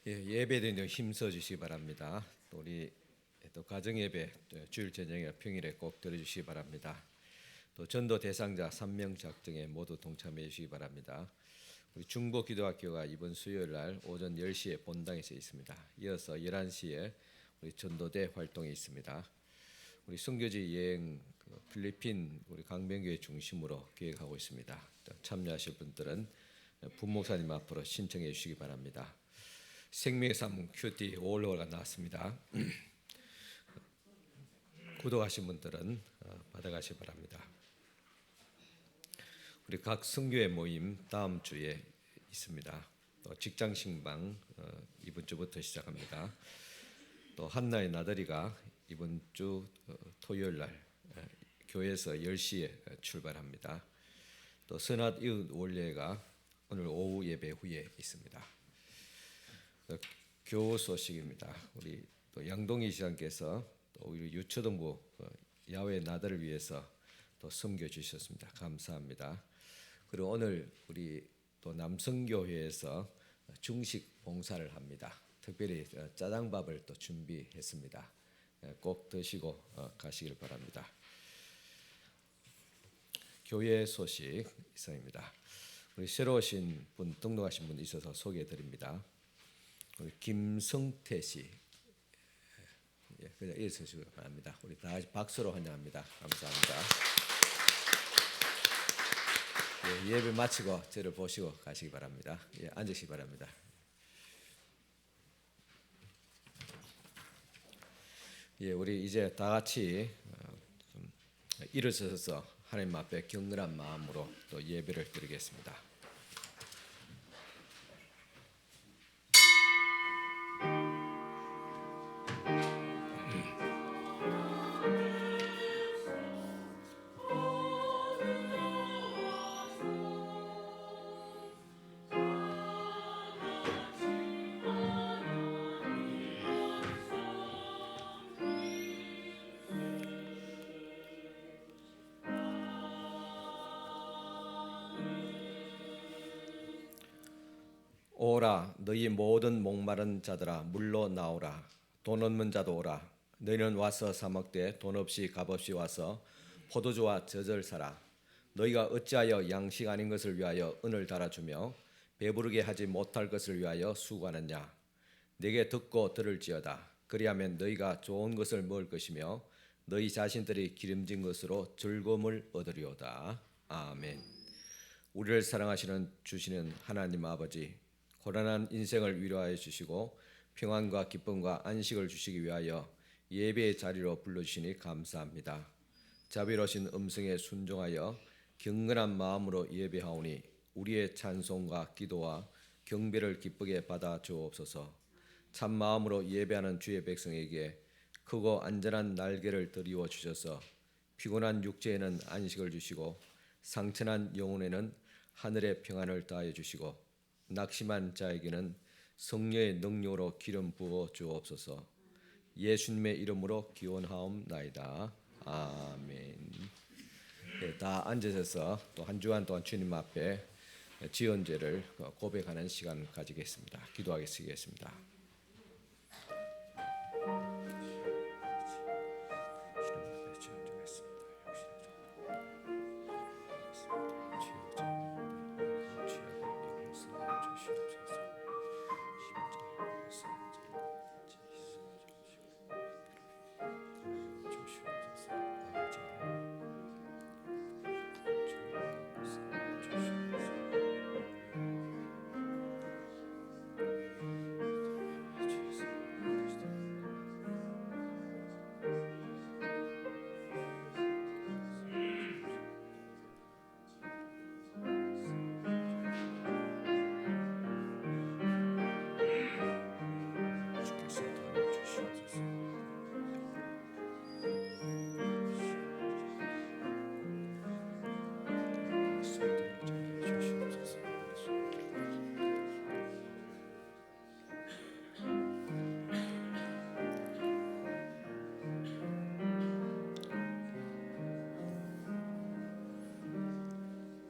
예배에 힘써 주시기 바랍니다. 또 우리 또 가정 예배 주일 저녁에 평일에 꼭 들어주시기 바랍니다. 또 전도 대상자 3명 작정에 모두 동참해 주시기 바랍니다. 우리 중보기도학교가 이번 수요일 날 오전 10시에 본당에서 있습니다. 이어서 11시에 우리 전도대 활동이 있습니다. 우리 선교지 여행 필리핀 우리 강변교회 중심으로 계획하고 있습니다. 참여하실 분들은 부목사님 앞으로 신청해 주시기 바랍니다. 생명의 삶 큐티 5월호가 나왔습니다. 구독하신 분들은 받아가시기 바랍니다. 우리 각 선교회 모임 다음 주에 있습니다. 또 직장 신방 이번 주부터 시작합니다. 또 한나의 나들이가 이번 주 토요일 날 교회에서 10시에 출발합니다. 또 선한 이웃 원례가 오늘 오후 예배 후에 있습니다. 교우 소식입니다. 우리 또 양동희 시장께서 또 우리 유초등부 야외 나들을 위해서 또 섬겨 주셨습니다. 감사합니다. 그리고 오늘 우리 또 남성교회에서 중식 봉사를 합니다. 특별히 짜장밥을 또 준비했습니다. 꼭 드시고 가시길 바랍니다. 교회 소식 이상입니다. 우리 새로 오신 분 등록하신 분 있어서 소개해 드립니다. 우리 김성태 씨, 그냥 읽으시기 바랍니다. 우리 다 박수로 환영합니다. 감사합니다. 예배 마치고 저를 보시고 가시기 바랍니다. 앉으시기 바랍니다. 우리 이제 다 같이 일어서서 하나님 앞에 경건한 마음으로 또 예배를 드리겠습니다. 오라 너희 모든 목마른 자들아 물로 나오라 돈 없는 자도 오라 너희는 와서 사 먹되 돈 없이 값없이 와서 포도주와 젖을 사라 너희가 어찌하여 양식 아닌 것을 위하여 은을 달아주며 배부르게 하지 못할 것을 위하여 수고하느냐 내게 듣고 들을지어다 그리하면 너희가 좋은 것을 먹을 것이며 너희 자신들이 기름진 것으로 즐거움을 얻으리오다. 아멘. 우리를 사랑하시는 주시는 하나님 아버지 고난한 인생을 위로하여 주시고 평안과 기쁨과 안식을 주시기 위하여 예배의 자리로 불러주시니 감사합니다. 자비로우신 음성에 순종하여 경건한 마음으로 예배하오니 우리의 찬송과 기도와 경배를 기쁘게 받아 주옵소서. 참 마음으로 예배하는 주의 백성에게 크고 안전한 날개를 드리워 주셔서 피곤한 육체에는 안식을 주시고 상처난 영혼에는 하늘의 평안을 더하여 주시고 낙심한 자에게는 성령의 능력으로 기름 부어 주옵소서. 예수님의 이름으로 기원하옵나이다. 아멘. 다 앉으셔서 또 한 주간 동안 주님 앞에 지언제를 고백하는 시간 가지겠습니다. 기도하겠습니다.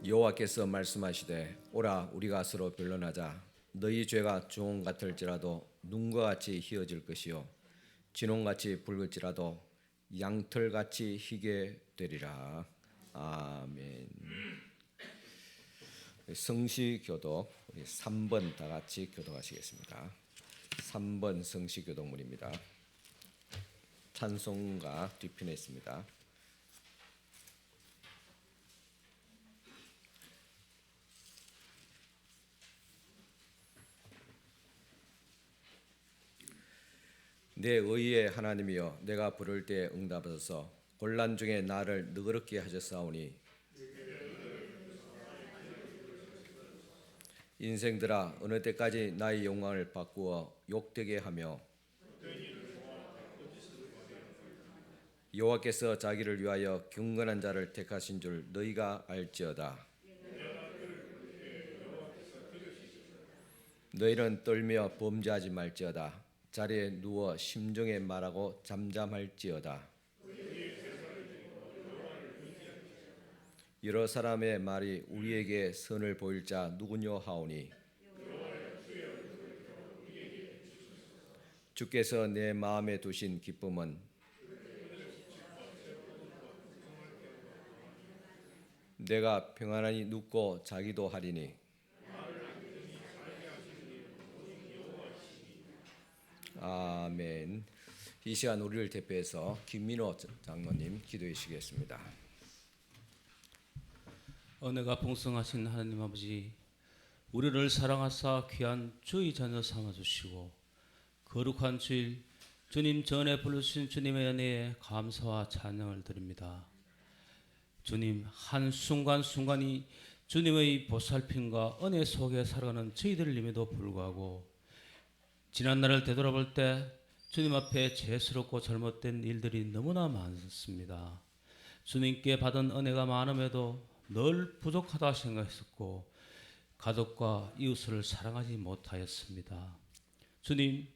여호와께서 말씀하시되 오라 우리가 서로 변론하자 너희 죄가 주홍 같을지라도 눈과 같이 희어질 것이요 진홍같이 붉을지라도 양털같이 희게 되리라. 아멘. 성시교독 우리 3번 다 같이 교독하시겠습니다. 3번 성시교독문입니다. 찬송가 뒤편에 있습니다. 내 의의 하나님이여 내가 부를 때 응답하소서. 곤란 중에 나를 너그럽게 하셨사오니 인생들아 어느 때까지 나의 영광을 바꾸어 욕되게 하며 여호와께서 자기를 위하여 경건한 자를 택하신 줄 너희가 알지어다. 너희는 떨며 범죄하지 말지어다. 자리에 누워 심중에 말하고 잠잠할지어다. 여러 사람의 말이 우리에게 선을 보일 자 누구뇨 하오니 주께서 내 마음에 두신 기쁨은 내가 평안히 눕고 자기도 하리니 아멘. 이 시간 우리를 대표해서 김민호 장로님 기도해 주시겠습니다. 은혜가 풍성하신 하나님 아버지, 우리를 사랑하사 귀한 주의 자녀 삼아주시고 거룩한 주일 주님 전에 부르신 주님의 은혜에 감사와 찬양을 드립니다. 주님, 한순간순간이 주님의 보살핌과 은혜 속에 살아가는 저희들임에도 불구하고 지난 날을 되돌아볼 때 주님 앞에 죄스럽고 잘못된 일들이 너무나 많습니다. 주님께 받은 은혜가 많음에도 늘 부족하다 생각했었고 가족과 이웃을 사랑하지 못하였습니다. 주님,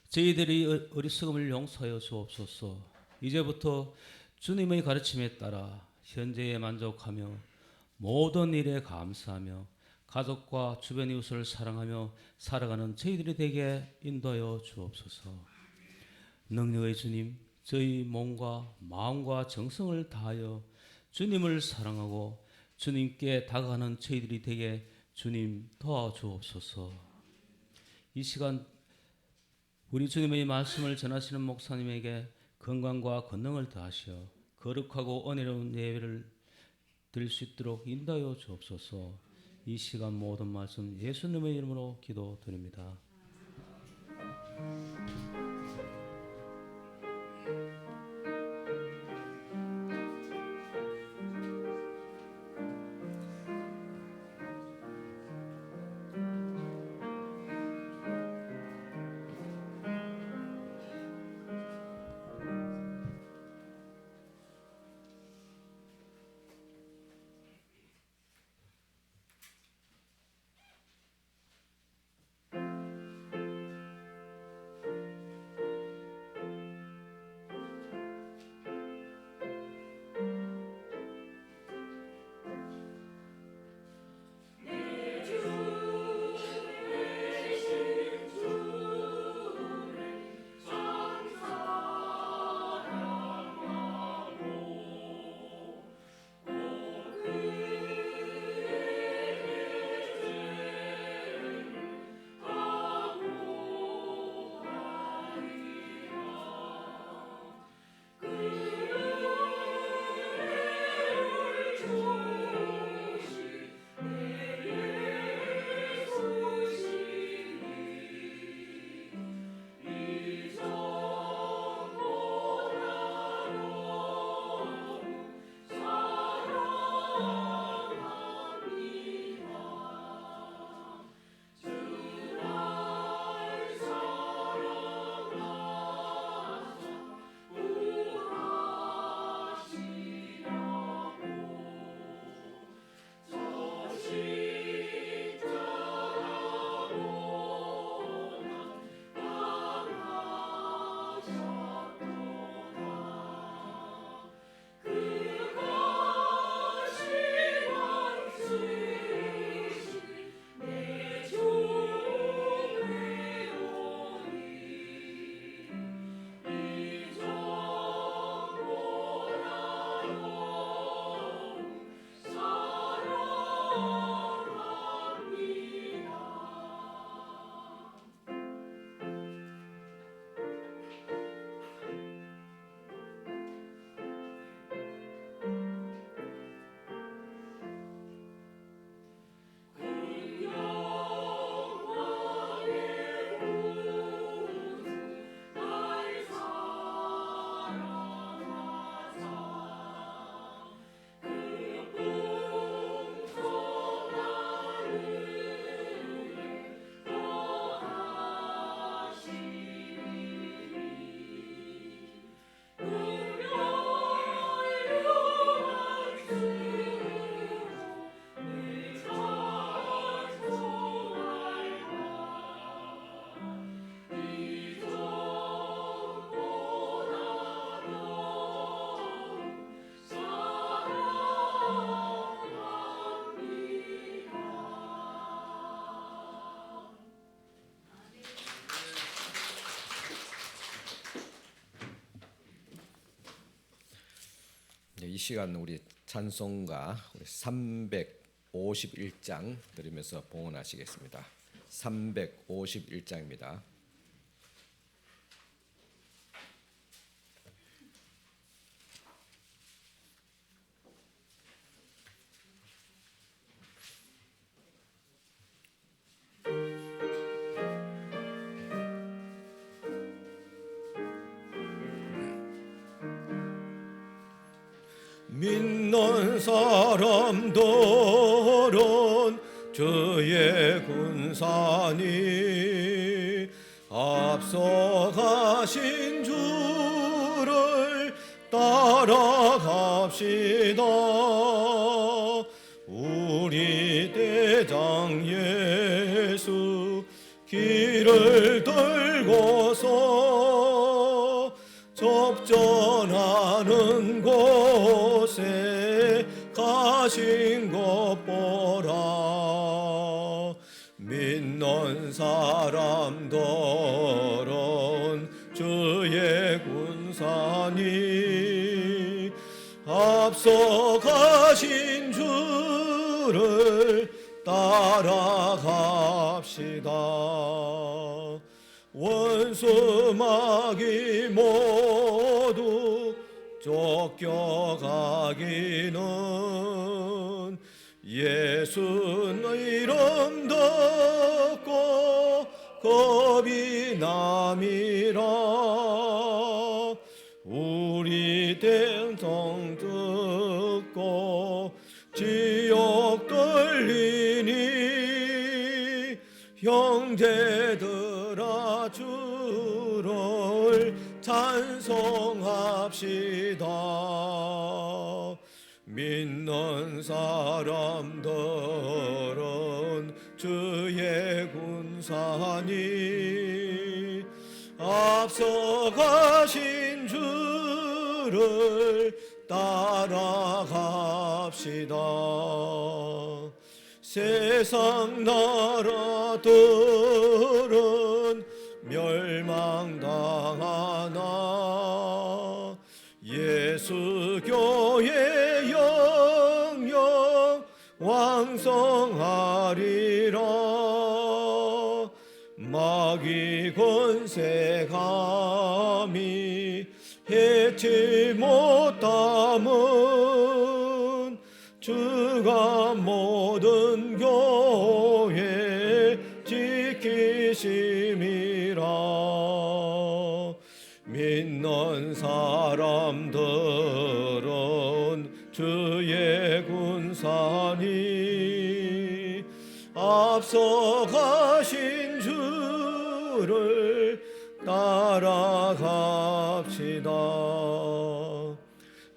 저희들이 어리석음을 용서하여 주옵소서. 이제부터 주님의 가르침에 따라 현재에 만족하며 모든 일에 감사하며 가족과 주변 이웃을 사랑하며 살아가는 저희들이 되게 인도하여 주옵소서. 능력의 주님, 저희 몸과 마음과 정성을 다하여 주님을 사랑하고 주님께 다가가는 저희들이 되게 주님 도와주옵소서. 이 시간 우리 주님의 말씀을 전하시는 목사님에게 건강과 권능을 더하시어 거룩하고 은혜로운 예배를 드릴 수 있도록 인도하여 주옵소서. 이 시간 모든 말씀 예수님의 이름으로 기도드립니다. 이제 이 시간 우리 찬송가 우리 351장 들으면서 봉헌하시겠습니다. 351장입니다. 믿는 사람들은 주의 군사니 앞서가신 주를 따라갑시다. 우리 대장 예수 길을 들고서 접전하는 곳에 가신 것 보라. 믿는 사람들은 주의 군사니 앞서 가신 주를 따라갑시다. 원수 마귀 모두 쫓겨가기는 예수의 이름 듣고 겁이 남이라. 우리 대성 듣고 지옥 들리니 형제들아 주를 찬송합시다. 믿는 사람들은 주의 군사니 앞서 가신 주를 따라갑시다. 세상 나라들은 멸망당하나 예수 교회 영영 왕성하리라. 마귀 권세 감히 해치 못함은 주가 모든 교회 지키심이라. 믿는 사람들은 주의 군사니 앞서 가신 주를 따라갑시다.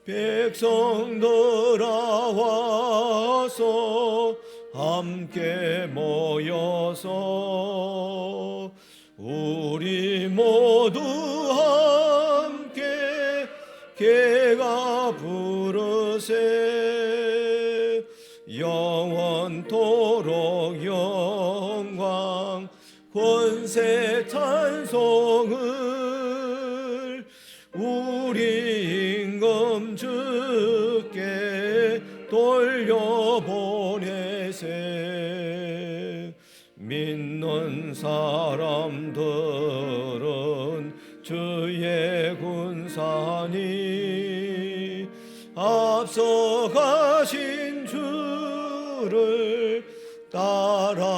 백성들아 와서 함께 모여서 우리 모두 함께 개가 부르세. 영원토록 영광 권세 찬송을 우리 임금 주께 돌려보내세. 믿는 사람들은 주의 군사니 앞서 가신 주를 따라갑시다.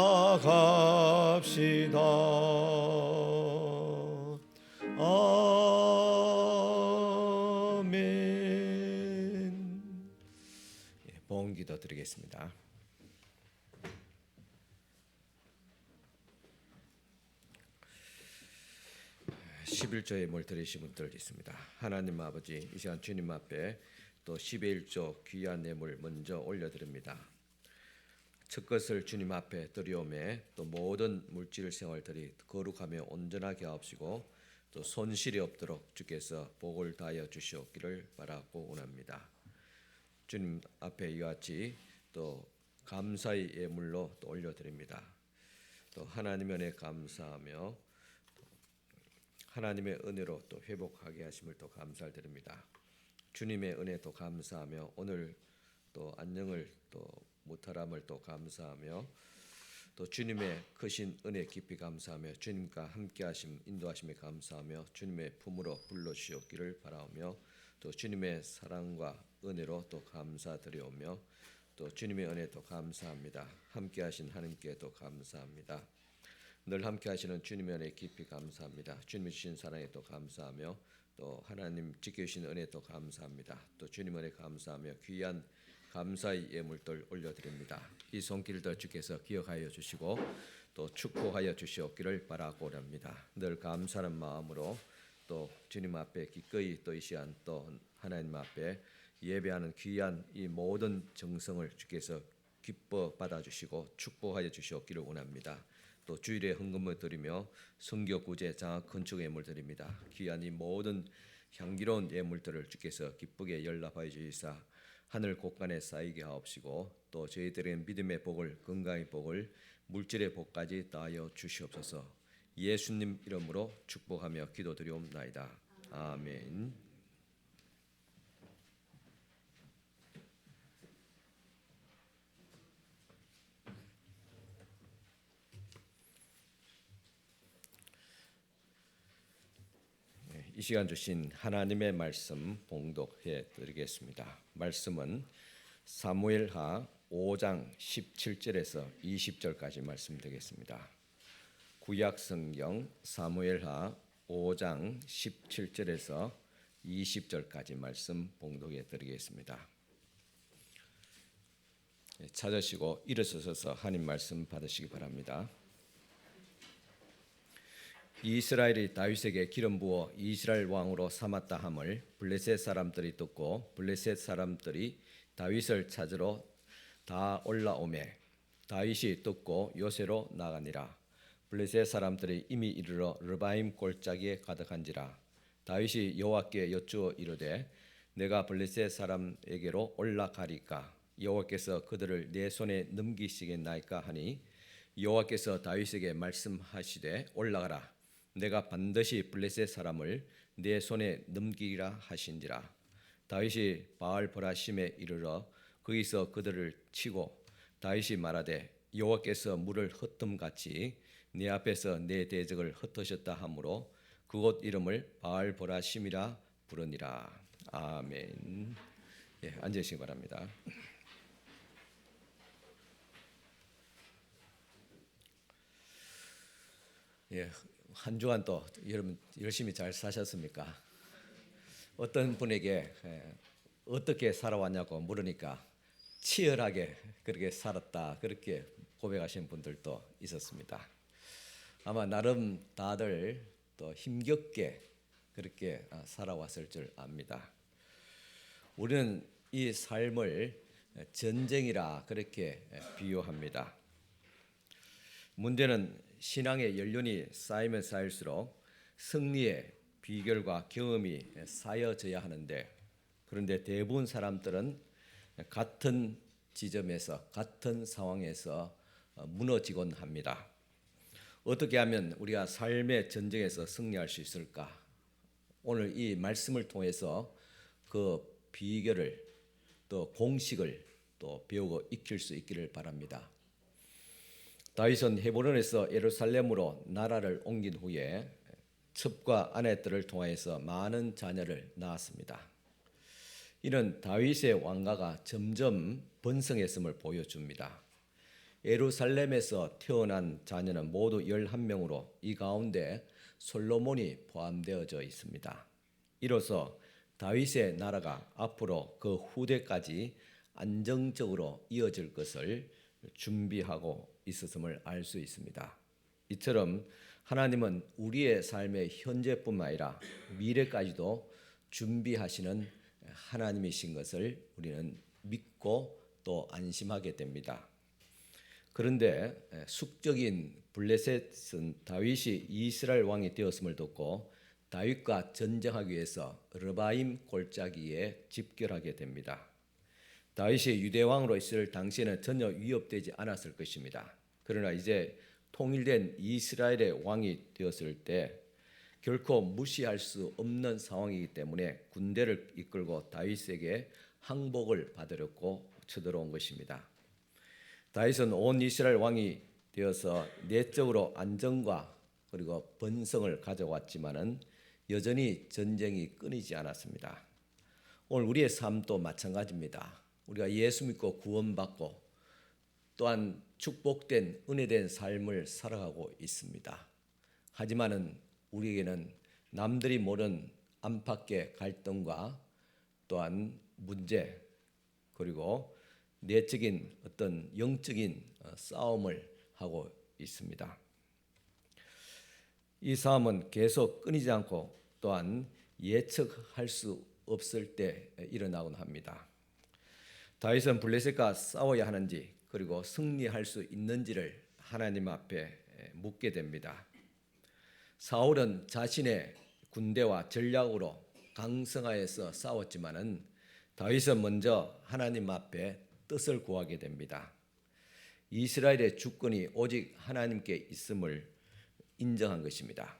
아멘. 봉헌기도 드리겠습니다. 11조의 뭘 들으신 분들 있습니다. 하나님 아버지, 이 시간 주님 앞에 또 11조 귀한 예물 먼저 올려드립니다. 첫 것을 주님 앞에 드리오매 또 모든 물질 생활들이 거룩하며 온전하게 하옵시고 또 손실이 없도록 주께서 복을 다하여 주시옵기를 바라고 원합니다. 주님 앞에 이와 같이 또 감사의 예물로 또 올려드립니다. 또 하나님의 은혜에 감사하며 하나님의 은혜로 또 회복하게 하심을 또 감사드립니다. 주님의 은혜도 감사하며 오늘 또 안녕을 또 못하람을 또 감사하며 또 주님의 크신 은혜 깊이 감사하며 주님과 함께하심 인도하심에 감사하며 주님의 품으로 불러주시옵기를 바라오며 또 주님의 사랑과 은혜로 또 감사드리오며 또 주님의 은혜도 감사합니다. 함께하신 하나님께도 감사합니다. 늘 함께하시는 주님의 은혜 깊이 감사합니다. 주님이 주신 사랑에 또 감사하며 또 하나님 지켜주신 은혜도 감사합니다. 또 주님 은혜 감사하며 귀한 감사의 예물들 올려드립니다. 이 손길들 주께서 기억하여 주시고 또 축복하여 주시옵기를 바라고 합니다. 늘 감사하는 마음으로 또 주님 앞에 기꺼이 또 이 시간 또 하나님 앞에 예배하는 귀한 이 모든 정성을 주께서 기뻐 받아주시고 축복하여 주시옵기를 원합니다. 또 주일에 헌금을 드리며 성교 구제 장학 건축 예물 드립니다. 귀한 이 모든 향기로운 예물들을 주께서 기쁘게 연락하여 주시사 하늘 곳간에 쌓이게 하옵시고 또 저희들의 믿음의 복을 건강의 복을 물질의 복까지 다하여 주시옵소서. 예수님 이름으로 축복하며 기도드리옵나이다. 아멘. 이 시간 주신 하나님의 말씀 봉독해 드리겠습니다. 말씀은 사무엘하 5장 17절에서 20절까지 말씀드리겠습니다. 구약 성경 사무엘하 5장 17절에서 20절까지 말씀 봉독해 드리겠습니다. 찾으시고 일어서셔서 하나님 말씀 받으시기 바랍니다. 이스라엘이 다윗에게 기름 부어 이스라엘 왕으로 삼았다 함을 블레셋 사람들이 듣고 블레셋 사람들이 다윗을 찾으러 다 올라오매 다윗이 듣고 요새로 나가니라. 블레셋 사람들이 이미 이르러 르바임 골짜기에 가득한지라. 다윗이 여호와께 여쭈어 이르되 내가 블레셋 사람에게로 올라가리까 여호와께서 그들을 내 손에 넘기시겠나이까 하니 여호와께서 다윗에게 말씀하시되 올라가라. 내가 반드시 블레셋 사람을 내 손에 넘기리라 하신지라. 다윗이 바알 보라심에 이르러 거기서 그들을 치고 다윗이 말하되 여호와께서 물을 흩음같이 내 앞에서 내 대적을 흩으셨다 하므로 그곳 이름을 바알 보라심이라 부르니라. 아멘. 앉으시기 바랍니다. 한 주간 또 여러분 열심히 잘 사셨습니까? 어떤 분에게 어떻게 살아왔냐고 물으니까 치열하게 그렇게 살았다 그렇게 고백하신 분들도 있었습니다. 아마 나름 다들 또 힘겹게 그렇게 살아왔을 줄 압니다. 우리는 이 삶을 전쟁이라 그렇게 비유합니다. 문제는 신앙의 연륜이 쌓이면 쌓일수록 승리의 비결과 경험이 쌓여져야 하는데 그런데 대부분 사람들은 같은 지점에서 같은 상황에서 무너지곤 합니다. 어떻게 하면 우리가 삶의 전쟁에서 승리할 수 있을까? 오늘 이 말씀을 통해서 그 비결을 또 공식을 또 배우고 익힐 수 있기를 바랍니다. 다윗은 헤브론에서 예루살렘으로 나라를 옮긴 후에 첩과 아내들을 통하여서 많은 자녀를 낳았습니다. 이는 다윗의 왕가가 점점 번성했음을 보여줍니다. 예루살렘에서 태어난 자녀는 모두 11명으로 이 가운데 솔로몬이 포함되어져 있습니다. 이로써 다윗의 나라가 앞으로 그 후대까지 안정적으로 이어질 것을 준비하고 있었음을 알 수 있습니다. 이처럼 하나님은 우리의 삶의 현재뿐만 아니라 미래까지도 준비하시는 하나님이신 것을 우리는 믿고 또 안심하게 됩니다. 그런데 숙적인 블레셋은 다윗이 이스라엘 왕이 되었음을 듣고 다윗과 전쟁하기 위해서 르바임 골짜기에 집결하게 됩니다. 다윗이 유대 왕으로 있을 당시에는 전혀 위협되지 않았을 것입니다. 그러나 이제 통일된 이스라엘의 왕이 되었을 때 결코 무시할 수 없는 상황이기 때문에 군대를 이끌고 다윗에게 항복을 받으려고 쳐들어온 것입니다. 다윗은 온 이스라엘 왕이 되어서 내적으로 안정과 그리고 번성을 가져왔지만은 여전히 전쟁이 끊이지 않았습니다. 오늘 우리의 삶도 마찬가지입니다. 우리가 예수 믿고 구원받고 또한 축복된 은혜된 삶을 살아가고 있습니다. 하지만은 우리에게는 남들이 모르는 안팎의 갈등과 또한 문제 그리고 내적인 어떤 영적인 싸움을 하고 있습니다. 이 싸움은 계속 끊이지 않고 또한 예측할 수 없을 때 일어나곤 합니다. 다윗은 블레셋과 싸워야 하는지 그리고 승리할 수 있는지를 하나님 앞에 묻게 됩니다. 사울은 자신의 군대와 전략으로 강성하여서 싸웠지만은 다윗은 먼저 하나님 앞에 뜻을 구하게 됩니다. 이스라엘의 주권이 오직 하나님께 있음을 인정한 것입니다.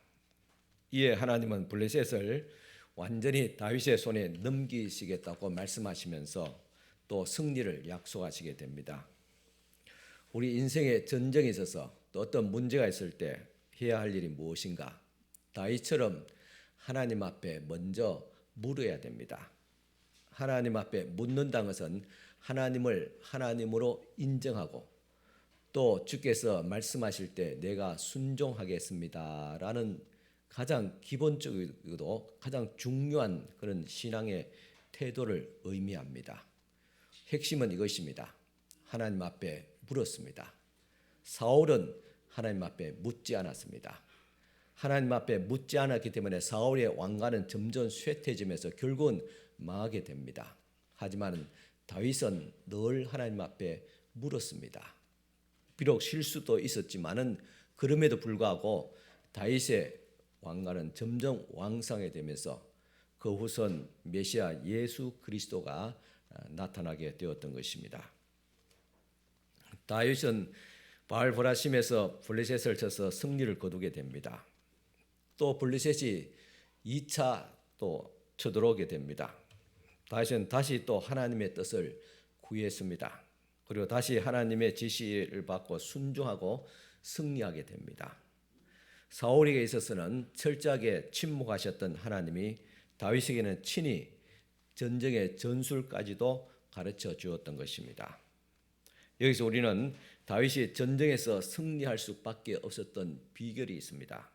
이에 하나님은 블레셋을 완전히 다윗의 손에 넘기시겠다고 말씀하시면서 또 승리를 약속하시게 됩니다. 우리 인생의 전쟁에 있어서 또 어떤 문제가 있을 때 해야 할 일이 무엇인가? 다윗처럼 하나님 앞에 먼저 물어야 됩니다. 하나님 앞에 묻는다는 것은 하나님을 하나님으로 인정하고 또 주께서 말씀하실 때 내가 순종하겠습니다라는 가장 기본적이고도 가장 중요한 그런 신앙의 태도를 의미합니다. 핵심은 이것입니다. 하나님 앞에 물었습니다. 사울은 하나님 앞에 묻지 않았습니다. 하나님 앞에 묻지 않았기 때문에 사울의 왕가는 점점 쇠퇴지면서 결국은 망하게 됩니다. 하지만 다윗은 늘 하나님 앞에 물었습니다. 비록 실수도 있었지만은 그럼에도 불구하고 다윗의 왕가는 점점 왕성하게 되면서 그 후손 메시아 예수 그리스도가 나타나게 되었던 것입니다. 다윗은 바알보라심에서 블레셋을 쳐서 승리를 거두게 됩니다. 또 블레셋이 2차 또 쳐들어오게 됩니다. 다윗은 다시 또 하나님의 뜻을 구했습니다. 그리고 다시 하나님의 지시를 받고 순종하고 승리하게 됩니다. 사울에게 있어서는 철저하게 침묵하셨던 하나님이 다윗에게는 친히 전쟁의 전술까지도 가르쳐 주었던 것입니다. 여기서 우리는 다윗이 전쟁에서 승리할 수밖에 없었던 비결이 있습니다.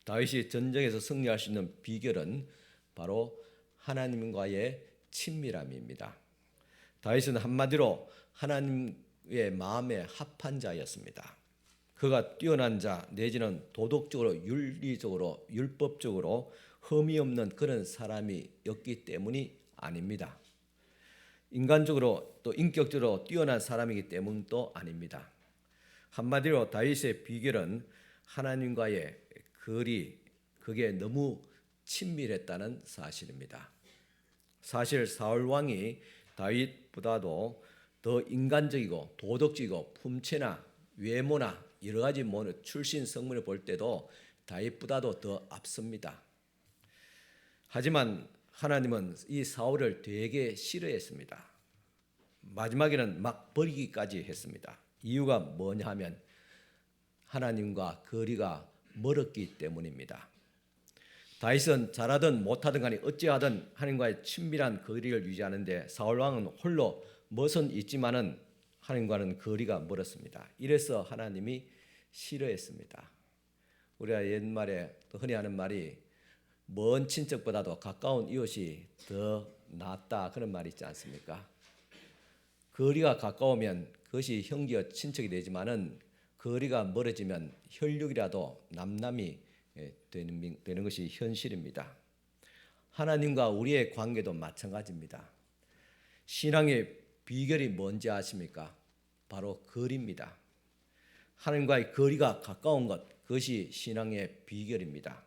다윗이 전쟁에서 승리할 수 있는 비결은 바로 하나님과의 친밀함입니다. 다윗은 한마디로 하나님의 마음에 합한 자였습니다. 그가 뛰어난 자 내지는 도덕적으로 윤리적으로 율법적으로 흠이 없는 그런 사람이었기 때문이 아닙니다. 인간적으로 또 인격적으로 뛰어난 사람이기 때문도 아닙니다. 한마디로 다윗의 비결은 하나님과의 거리, 그게 너무 친밀했다는 사실입니다. 사실 사울 왕이 다윗보다도 더 인간적이고 도덕적이고 품체나 외모나 여러 가지 출신 성분을 볼 때도 다윗보다도 더 앞섭니다. 하지만 하나님은 이 사울을 되게 싫어했습니다. 마지막에는 막 버리기까지 했습니다. 이유가 뭐냐 하면 하나님과 거리가 멀었기 때문입니다. 다윗은 잘하든 못하든 간에 어찌하든 하나님과의 친밀한 거리를 유지하는데 사울 왕은 홀로 멋은 있지만은 하나님과는 거리가 멀었습니다. 이래서 하나님이 싫어했습니다. 우리가 옛말에 또 흔히 하는 말이 먼 친척보다도 가까운 이웃이 더 낫다 그런 말이 있지 않습니까? 거리가 가까우면 그것이 형제와 친척이 되지만은 거리가 멀어지면 혈육이라도 남남이 되는 것이 현실입니다. 하나님과 우리의 관계도 마찬가지입니다. 신앙의 비결이 뭔지 아십니까? 바로 거리입니다. 하나님과의 거리가 가까운 것, 그것이 신앙의 비결입니다.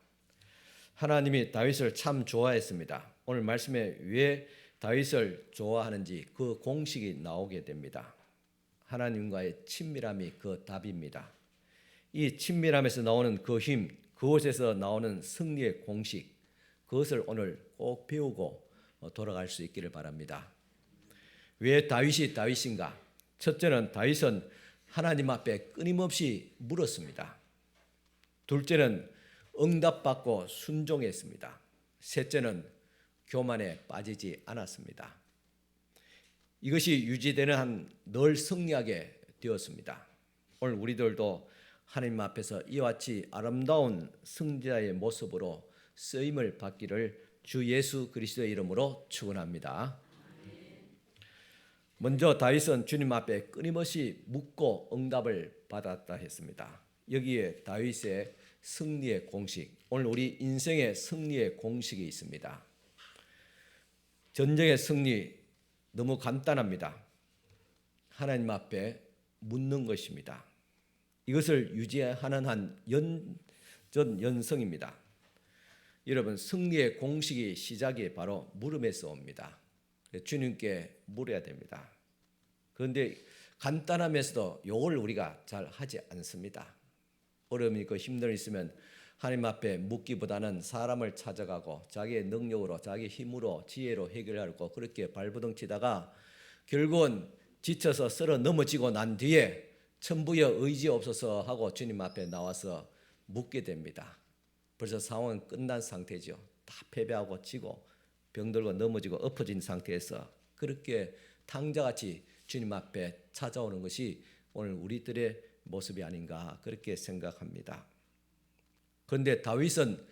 하나님이 다윗을 참 좋아했습니다. 오늘 말씀에 왜 다윗을 좋아하는지 그 공식이 나오게 됩니다. 하나님과의 친밀함이 그 답입니다. 이 친밀함에서 나오는 그 힘, 그곳에서 나오는 승리의 공식, 그것을 오늘 꼭 배우고 돌아갈 수 있기를 바랍니다. 왜 다윗이 다윗인가? 첫째는 다윗은 하나님 앞에 끊임없이 물었습니다. 둘째는 응답받고 순종했습니다. 셋째는 교만에 빠지지 않았습니다. 이것이 유지되는 한 늘 승리하게 되었습니다. 오늘 우리들도 하나님 앞에서 이와 같이 아름다운 승자의 모습으로 쓰임을 받기를 주 예수 그리스도의 이름으로 축원합니다. 먼저 다윗은 주님 앞에 끊임없이 묻고 응답을 받았다 했습니다. 여기에 다윗의 승리의 공식, 오늘 우리 인생의 승리의 공식이 있습니다. 전쟁의 승리 너무 간단합니다. 하나님 앞에 묻는 것입니다. 이것을 유지하는 한 연성입니다. 여러분, 승리의 공식이 시작이 바로 물음에서 옵니다. 주님께 물어야 됩니다. 그런데 간단하면서도 이걸 우리가 잘 하지 않습니다. 어려움이 있고 힘듦이 있으면 하나님 앞에 묻기보다는 사람을 찾아가고 자기의 능력으로 자기 힘으로 지혜로 해결하려고 그렇게 발버둥치다가 결국은 지쳐서 쓰러 넘어지고 난 뒤에 천부여 의지 없어서 하고 주님 앞에 나와서 묻게 됩니다. 벌써 상황은 끝난 상태죠. 다 패배하고 지고 병들고 넘어지고 엎어진 상태에서 그렇게 탕자같이 주님 앞에 찾아오는 것이 오늘 우리들의 모습이 아닌가 그렇게 생각합니다. 그런데 다윗은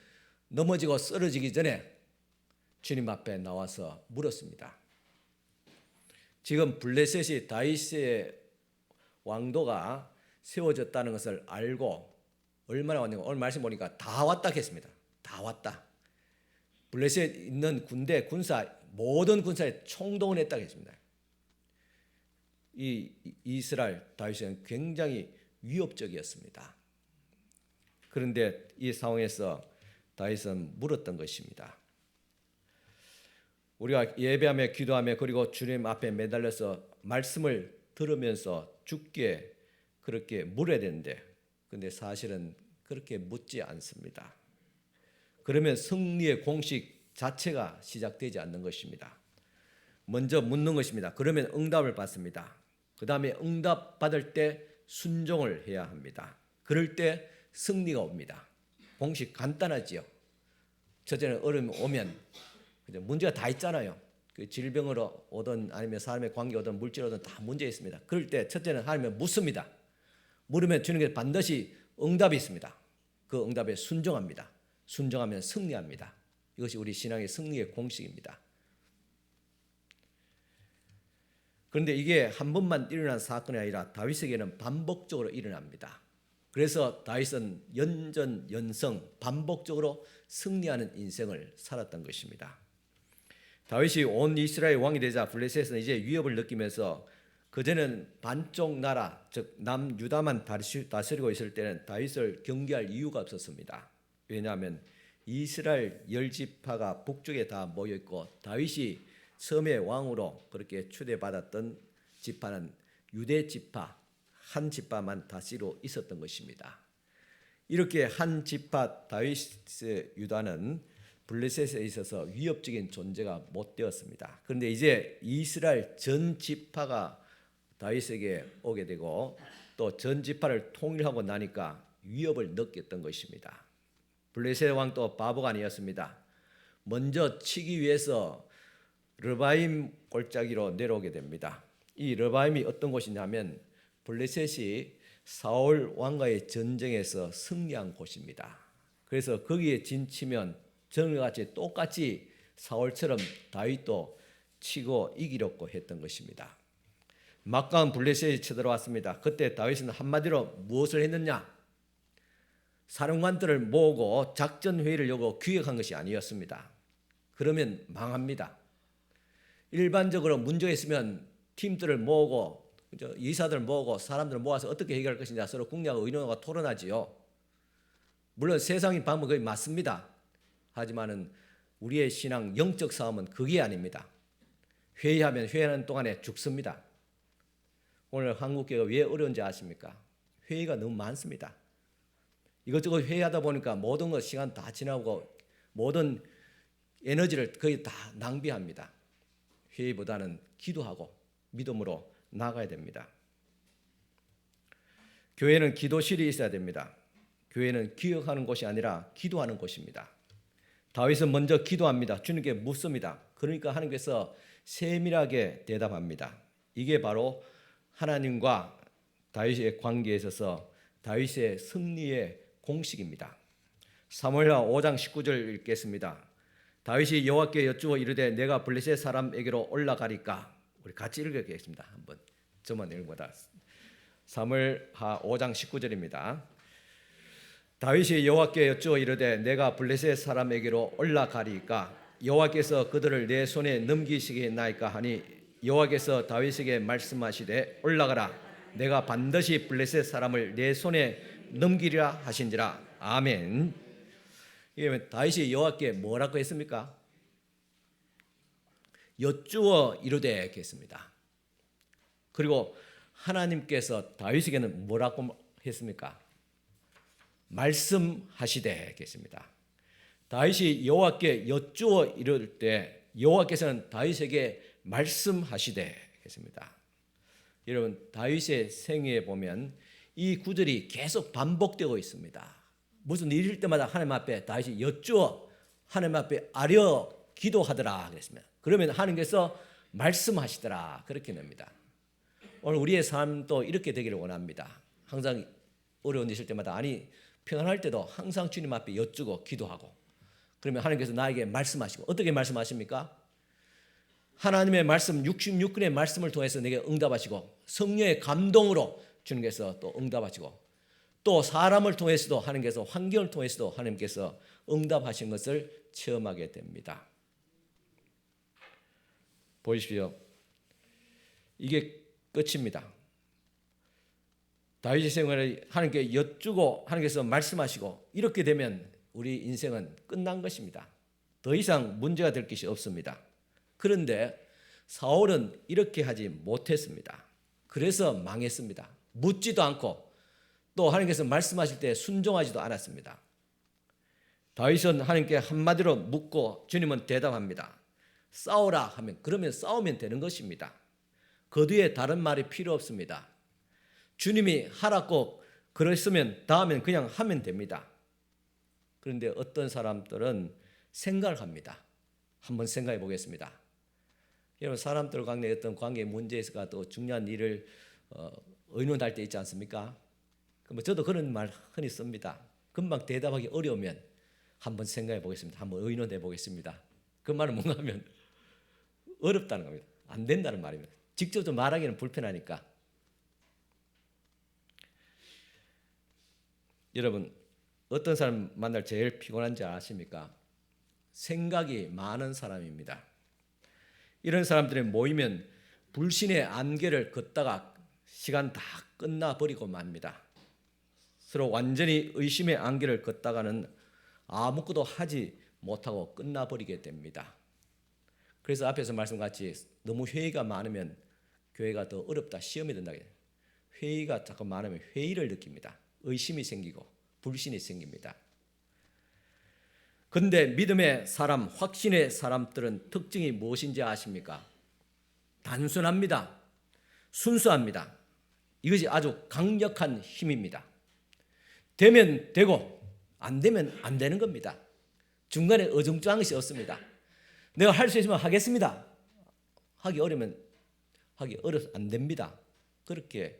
넘어지고 쓰러지기 전에 주님 앞에 나와서 물었습니다. 지금 블레셋이 다윗의 왕도가 세워졌다는 것을 알고 얼마나 왔는가 오늘 말씀 보니까 다 왔다 했습니다. 다 왔다. 블레셋 있는 군대 군사 모든 군사에 총동원 했다고 했습니다. 이 이스라엘 다윗은 굉장히 위협적이었습니다. 그런데 이 상황에서 다윗은 물었던 것입니다. 우리가 예배하며 기도하며 그리고 주님 앞에 매달려서 말씀을 들으면서 주께 그렇게 물어야 되는데 근데 사실은 그렇게 묻지 않습니다. 그러면 승리의 공식 자체가 시작되지 않는 것입니다. 먼저 묻는 것입니다. 그러면 응답을 받습니다. 그 다음에 응답 받을 때 순종을 해야 합니다. 그럴 때 승리가 옵니다. 공식 간단하지요. 첫째는 어려움이 오면 문제가 다 있잖아요. 그 질병으로 오든 아니면 사람의 관계 오든 물질 오든 다 문제 있습니다. 그럴 때 첫째는 하나님을 묻습니다. 물으면 주님께 반드시 응답이 있습니다. 그 응답에 순종합니다. 순종하면 승리합니다. 이것이 우리 신앙의 승리의 공식입니다. 그런데 이게 한 번만 일어난 사건이 아니라 다윗에게는 반복적으로 일어납니다. 그래서 다윗은 연전연성 반복적으로 승리하는 인생을 살았던 것입니다. 다윗이 온 이스라엘 왕이 되자 블레셋은 이제 위협을 느끼면서 그전에는 반쪽 나라 즉 남유다만 다스리고 있을 때는 다윗을 경계할 이유가 없었습니다. 왜냐하면 이스라엘 10지파가 북쪽에 다 모여있고 다윗이 처음에 왕으로 그렇게 추대받았던 지파는 유대 지파 한 지파만 다스리고 있었던 것입니다. 이렇게 한 지파 다윗의 유다는 블레셋에 있어서 위협적인 존재가 못 되었습니다. 그런데 이제 이스라엘 전 지파가 다윗에게 오게 되고 또 전 지파를 통일하고 나니까 위협을 느꼈던 것입니다. 블레셋 왕도 바보가 아니었습니다. 먼저 치기 위해서 르바임 골짜기로 내려오게 됩니다. 이 르바임이 어떤 곳이냐면 블레셋이 사울 왕과의 전쟁에서 승리한 곳입니다. 그래서 거기에 진치면 전같이 똑같이 사울처럼 다윗도 치고 이기려고 했던 것입니다. 막강한 블레셋이 쳐들어왔습니다. 그때 다윗은 한마디로 무엇을 했느냐? 사령관들을 모으고 작전 회의를 열고 기획한 것이 아니었습니다. 그러면 망합니다. 일반적으로 문제가 있으면 팀들을 모으고 이사들 모으고 사람들을 모아서 어떻게 해결할 것이냐 서로 궁리하고 의논하고 토론하지요. 물론 세상의 방법은 거의 맞습니다. 하지만은 우리의 신앙 영적 싸움은 그게 아닙니다. 회의하면 회의하는 동안에 죽습니다. 오늘 한국교회가 왜 어려운지 아십니까? 회의가 너무 많습니다. 이것저것 회의하다 보니까 모든 것 시간 다 지나고 모든 에너지를 거의 다 낭비합니다. 회의보다는 기도하고 믿음으로 나가야 됩니다. 교회는 기도실이 있어야 됩니다. 교회는 기억하는 곳이 아니라 기도하는 곳입니다. 다윗은 먼저 기도합니다. 주님께 묻습니다. 그러니까 하나님께서 세밀하게 대답합니다. 이게 바로 하나님과 다윗의 관계에 있어서 다윗의 승리의 공식입니다. 사무엘하 5장 19절 읽겠습니다. 다윗이 여호와께 여쭈어 이르되 내가 블레셋 사람에게로 올라가리까. 우리 같이 읽겠습니다. 한번 저만 읽어보다. 사무엘하 5장 19절입니다. 다윗이 여호와께 여쭈어 이르되 내가 블레셋 사람에게로 올라가리까 여호와께서 그들을 내 손에 넘기시겠나이까 하니 여호와께서 다윗에게 말씀하시되 올라가라 내가 반드시 블레셋 사람을 내 손에 넘기리라 하신지라. 아멘. 이게 다윗이 여호와께 뭐라고 했습니까? 여쭈어 이르되 했습니다. 그리고 하나님께서 다윗에게는 뭐라고 했습니까? 말씀하시되 했습니다. 다윗이 여호와께 여쭈어 이를 때 여호와께서는 다윗에게 말씀하시되 했습니다. 여러분 다윗의 생애에 보면 이 구절이 계속 반복되고 있습니다. 무슨 일일 때마다 하나님 앞에 다윗이 여쭈어 하나님 앞에 아뢰어 기도하더라 그랬습니다. 그러면 하나님께서 말씀하시더라 그렇게 됩니다. 오늘 우리의 삶도 이렇게 되기를 원합니다. 항상 어려운 일 있을 때마다 아니 평안할 때도 항상 주님 앞에 여쭈고 기도하고 그러면 하나님께서 나에게 말씀하시고 어떻게 말씀하십니까? 하나님의 말씀 66권의 말씀을 통해서 내게 응답하시고 성령의 감동으로 주님께서 또 응답하시고 또 사람을 통해서도 하나님께서 환경을 통해서도 하나님께서 응답하신 것을 체험하게 됩니다. 보십시오. 이게 끝입니다. 다윗의 생활을 하나님께 여쭈고 하나님께서 말씀하시고 이렇게 되면 우리 인생은 끝난 것입니다. 더 이상 문제가 될 것이 없습니다. 그런데 사울은 이렇게 하지 못했습니다. 그래서 망했습니다. 묻지도 않고 또 하나님께서 말씀하실 때 순종하지도 않았습니다. 다윗은 하나님께 한마디로 묻고 주님은 대답합니다. 싸우라 하면 그러면 싸우면 되는 것입니다. 그 뒤에 다른 말이 필요 없습니다. 주님이 하라고 그랬으면 다음엔 그냥 하면 됩니다. 그런데 어떤 사람들은 생각을 합니다. 한번 생각해 보겠습니다. 여러분 사람들 간의 어떤 관계 문제에서가 또 중요한 일을 의논할 때 있지 않습니까? 저도 그런 말 흔히 씁니다. 금방 대답하기 어려우면 한번 생각해 보겠습니다. 한번 의논해 보겠습니다. 그 말은 뭔가 하면 어렵다는 겁니다. 안 된다는 말입니다. 직접 좀 말하기는 불편하니까. 여러분 어떤 사람 만날 제일 피곤한지 아십니까? 생각이 많은 사람입니다. 이런 사람들이 모이면 불신의 안개를 걷다가 시간 다 끝나버리고 맙니다. 서로 완전히 의심의 안개를 걷다가는 아무것도 하지 못하고 끝나버리게 됩니다. 그래서 앞에서 말씀같이 너무 회의가 많으면 교회가 더 어렵다, 시험이 된다. 회의가 자꾸 많으면 회의를 느낍니다. 의심이 생기고 불신이 생깁니다. 그런데 믿음의 사람, 확신의 사람들은 특징이 무엇인지 아십니까? 단순합니다. 순수합니다. 이것이 아주 강력한 힘입니다. 되면 되고 안 되면 안 되는 겁니다. 중간에 어중쩡한 것이 없습니다. 내가 할 수 있으면 하겠습니다. 하기 어려면 하기 어려서 안 됩니다. 그렇게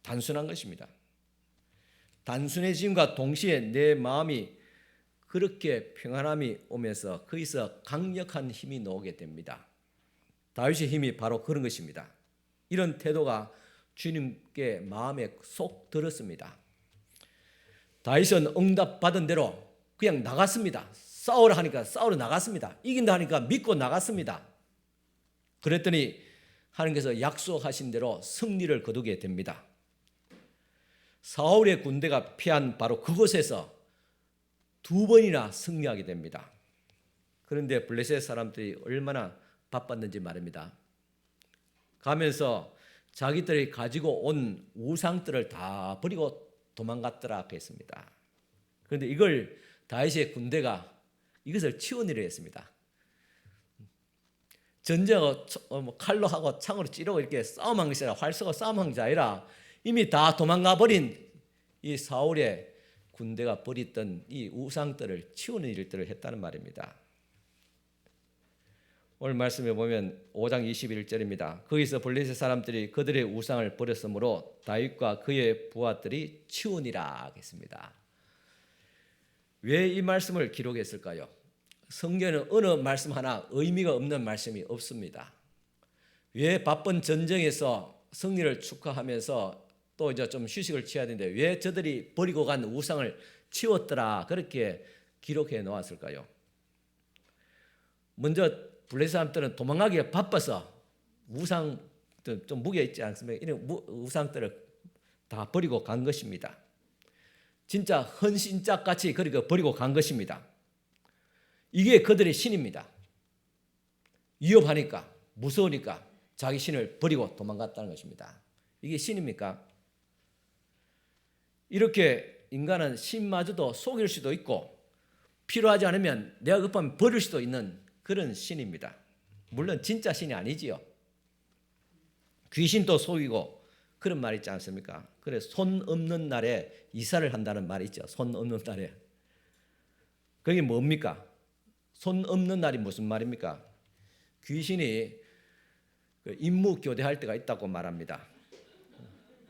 단순한 것입니다. 단순해짐과 동시에 내 마음이 그렇게 평안함이 오면서 거기서 강력한 힘이 나오게 됩니다. 다윗의 힘이 바로 그런 것입니다. 이런 태도가 주님께 마음에 쏙 들었습니다. 다윗은 응답받은 대로 그냥 나갔습니다. 싸우라 하니까 싸우러 나갔습니다. 이긴다 하니까 믿고 나갔습니다. 그랬더니 하나님께서 약속하신 대로 승리를 거두게 됩니다. 사울의 군대가 피한 바로 그곳에서 2번이나 승리하게 됩니다. 그런데 블레셋 사람들이 얼마나 바빴는지 말입니다. 가면서 자기들이 가지고 온 우상들을 다 버리고 도망갔더라 했습니다. 그런데 이걸 다윗의 군대가 이것을 치워내려 했습니다. 전쟁하고 칼로 하고 창으로 찌르고 이렇게 싸움한 것이 아니라, 활 쏘고 싸움한 것이 아니라 이미 다 도망가 버린 이 사울의 군대가 버렸던 이 우상들을 치우는 일들을 했다는 말입니다. 오늘 말씀에 보면 5장 21절입니다. 거기서 블레셋 사람들이 그들의 우상을 버렸으므로 다윗과 그의 부하들이 치우니라 하겠습니다. 왜 이 말씀을 기록했을까요? 성경에는 어느 말씀 하나 의미가 없는 말씀이 없습니다. 왜 바쁜 전쟁에서 승리를 축하하면서 또 이제 좀 휴식을 취해야 되는데 왜 저들이 버리고 간 우상을 치웠더라 그렇게 기록해 놓았을까요? 먼저 블레셋 사람들은 도망가기에 바빠서 우상 좀 무게 있지 않습니까? 이런 우상들을 다 버리고 간 것입니다. 진짜 헌신짝 같이 그렇게 버리고 간 것입니다. 이게 그들의 신입니다. 위협하니까 무서우니까 자기 신을 버리고 도망갔다는 것입니다. 이게 신입니까? 이렇게 인간은 신마저도 속일 수도 있고 필요하지 않으면 내가 급하면 버릴 수도 있는 그런 신입니다. 물론 진짜 신이 아니지요. 귀신도 속이고 그런 말 있지 않습니까? 그래 손 없는 날에 이사를 한다는 말이 있죠. 손 없는 날에. 그게 뭡니까? 손 없는 날이 무슨 말입니까? 귀신이 임무 교대할 때가 있다고 말합니다.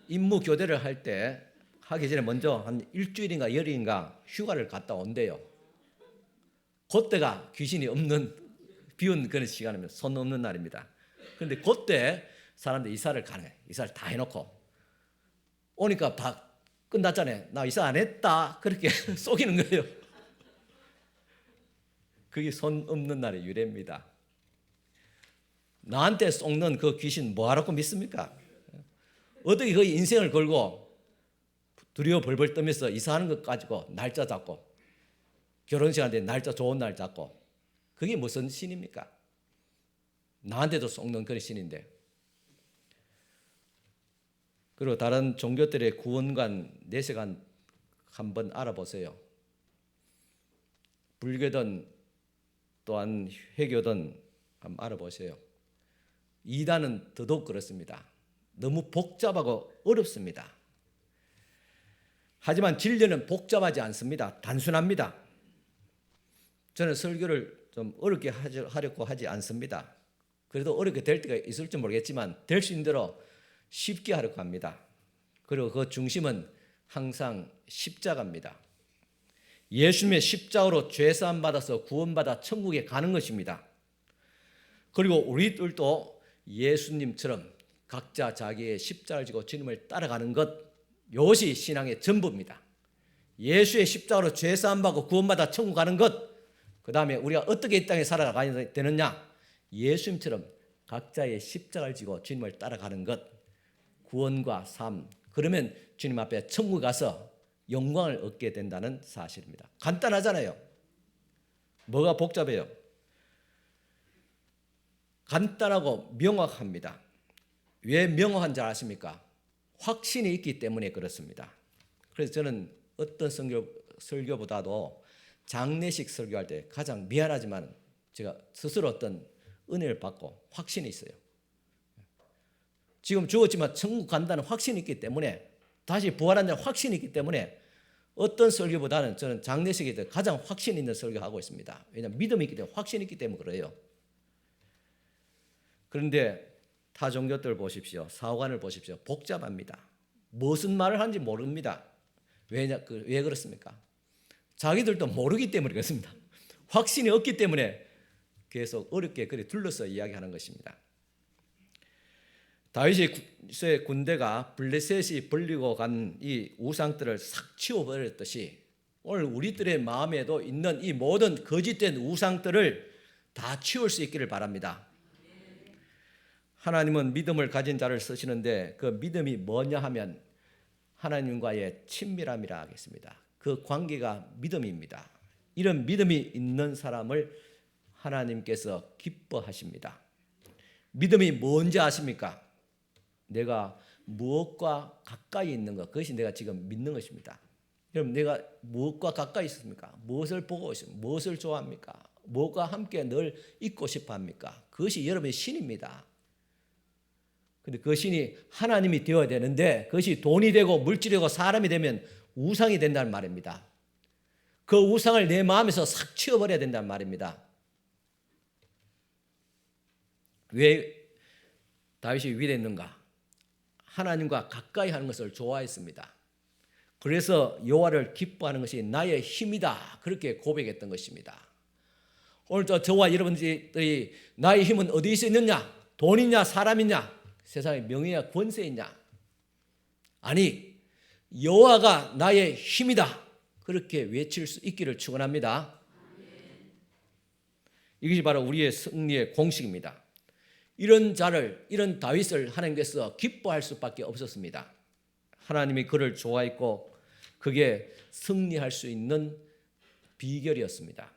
임무 교대를 할 때 하기 전에 먼저 한 일주일인가 열흘인가 휴가를 갔다 온대요. 그때가 귀신이 없는 비운 그런 시간이면 손 없는 날입니다. 그런데 그때 사람들이 이사를 가네. 이사를 다 해놓고 오니까 다 끝났잖아요. 나 이사 안 했다. 그렇게 속이는 거예요. 그게 손 없는 날의 유래입니다. 나한테 속는 그 귀신 뭐하라고 믿습니까? 어떻게 그 인생을 걸고 두려워 벌벌 떨면서 이사하는 것 가지고 날짜 잡고 결혼식 하는데 날짜 좋은 날 잡고 그게 무슨 신입니까? 나한테도 속는 그런 신인데. 그리고 다른 종교들의 구원관, 내세관 한번 알아보세요. 불교든 또한 회교든 한번 알아보세요. 이단은 더더욱 그렇습니다. 너무 복잡하고 어렵습니다. 하지만 진리는 복잡하지 않습니다. 단순합니다. 저는 설교를 좀 어렵게 하려고 하지 않습니다. 그래도 어렵게 될 때가 있을지 모르겠지만 될 수 있는 대로 쉽게 하려고 합니다. 그리고 그 중심은 항상 십자가입니다. 예수님의 십자가로 죄사함 받아서 구원받아 천국에 가는 것입니다. 그리고 우리들도 예수님처럼 각자 자기의 십자가를 지고 주님을 따라가는 것, 이것이 신앙의 전부입니다. 예수의 십자가로 죄사함 받고 구원받아 천국 가는 것, 그 다음에 우리가 어떻게 이 땅에 살아가야 되느냐, 예수님처럼 각자의 십자가를 지고 주님을 따라가는 것, 구원과 삶, 그러면 주님 앞에 천국 가서 영광을 얻게 된다는 사실입니다. 간단하잖아요. 뭐가 복잡해요? 간단하고 명확합니다. 왜 명확한 줄 아십니까? 확신이 있기 때문에 그렇습니다. 그래서 저는 어떤 설교보다도 장례식 설교할 때 가장 미안하지만 제가 스스로 어떤 은혜를 받고 확신이 있어요. 지금 죽었지만 천국 간다는 확신이 있기 때문에, 다시 부활한다는 확신이 있기 때문에 어떤 설교보다는 저는 장례식에 대해 가장 확신 있는 설교하고 있습니다. 왜냐하면 믿음이 있기 때문에, 확신이 있기 때문에 그래요. 그런데 타 종교들 보십시오. 사후관을 보십시오. 복잡합니다. 무슨 말을 하는지 모릅니다. 왜 그렇습니까? 자기들도 모르기 때문에 그렇습니다. 확신이 없기 때문에 계속 어렵게 그래 둘러서 이야기하는 것입니다. 다윗의 군대가 블레셋이 벌리고 간 이 우상들을 싹 치워버렸듯이 오늘 우리들의 마음에도 있는 이 모든 거짓된 우상들을 다 치울 수 있기를 바랍니다. 하나님은 믿음을 가진 자를 쓰시는데 그 믿음이 뭐냐 하면 하나님과의 친밀함이라 하겠습니다. 그 관계가 믿음입니다. 이런 믿음이 있는 사람을 하나님께서 기뻐하십니다. 믿음이 뭔지 아십니까? 내가 무엇과 가까이 있는 것, 그것이 내가 지금 믿는 것입니다. 여러분, 내가 무엇과 가까이 있습니까? 무엇을 보고 있습니까? 무엇을 좋아합니까? 무엇과 함께 늘 있고 싶어 합니까? 그것이 여러분의 신입니다. 근데 그 신이 하나님이 되어야 되는데 그것이 돈이 되고 물질이고 사람이 되면 우상이 된다는 말입니다. 그 우상을 내 마음에서 싹 치워버려야 된다는 말입니다. 왜 다윗이 위대했는가? 하나님과 가까이 하는 것을 좋아했습니다. 그래서 여호와를 기뻐하는 것이 나의 힘이다, 그렇게 고백했던 것입니다. 오늘 저와 여러분들이 나의 힘은 어디에 있느냐? 돈이냐 사람이냐? 세상의 명예냐 권세이냐? 아니, 여호와가 나의 힘이다, 그렇게 외칠 수 있기를 축원합니다. 이것이 바로 우리의 승리의 공식입니다. 이런 다윗을 하나님께서 기뻐할 수밖에 없었습니다. 하나님이 그를 좋아했고 그게 승리할 수 있는 비결이었습니다.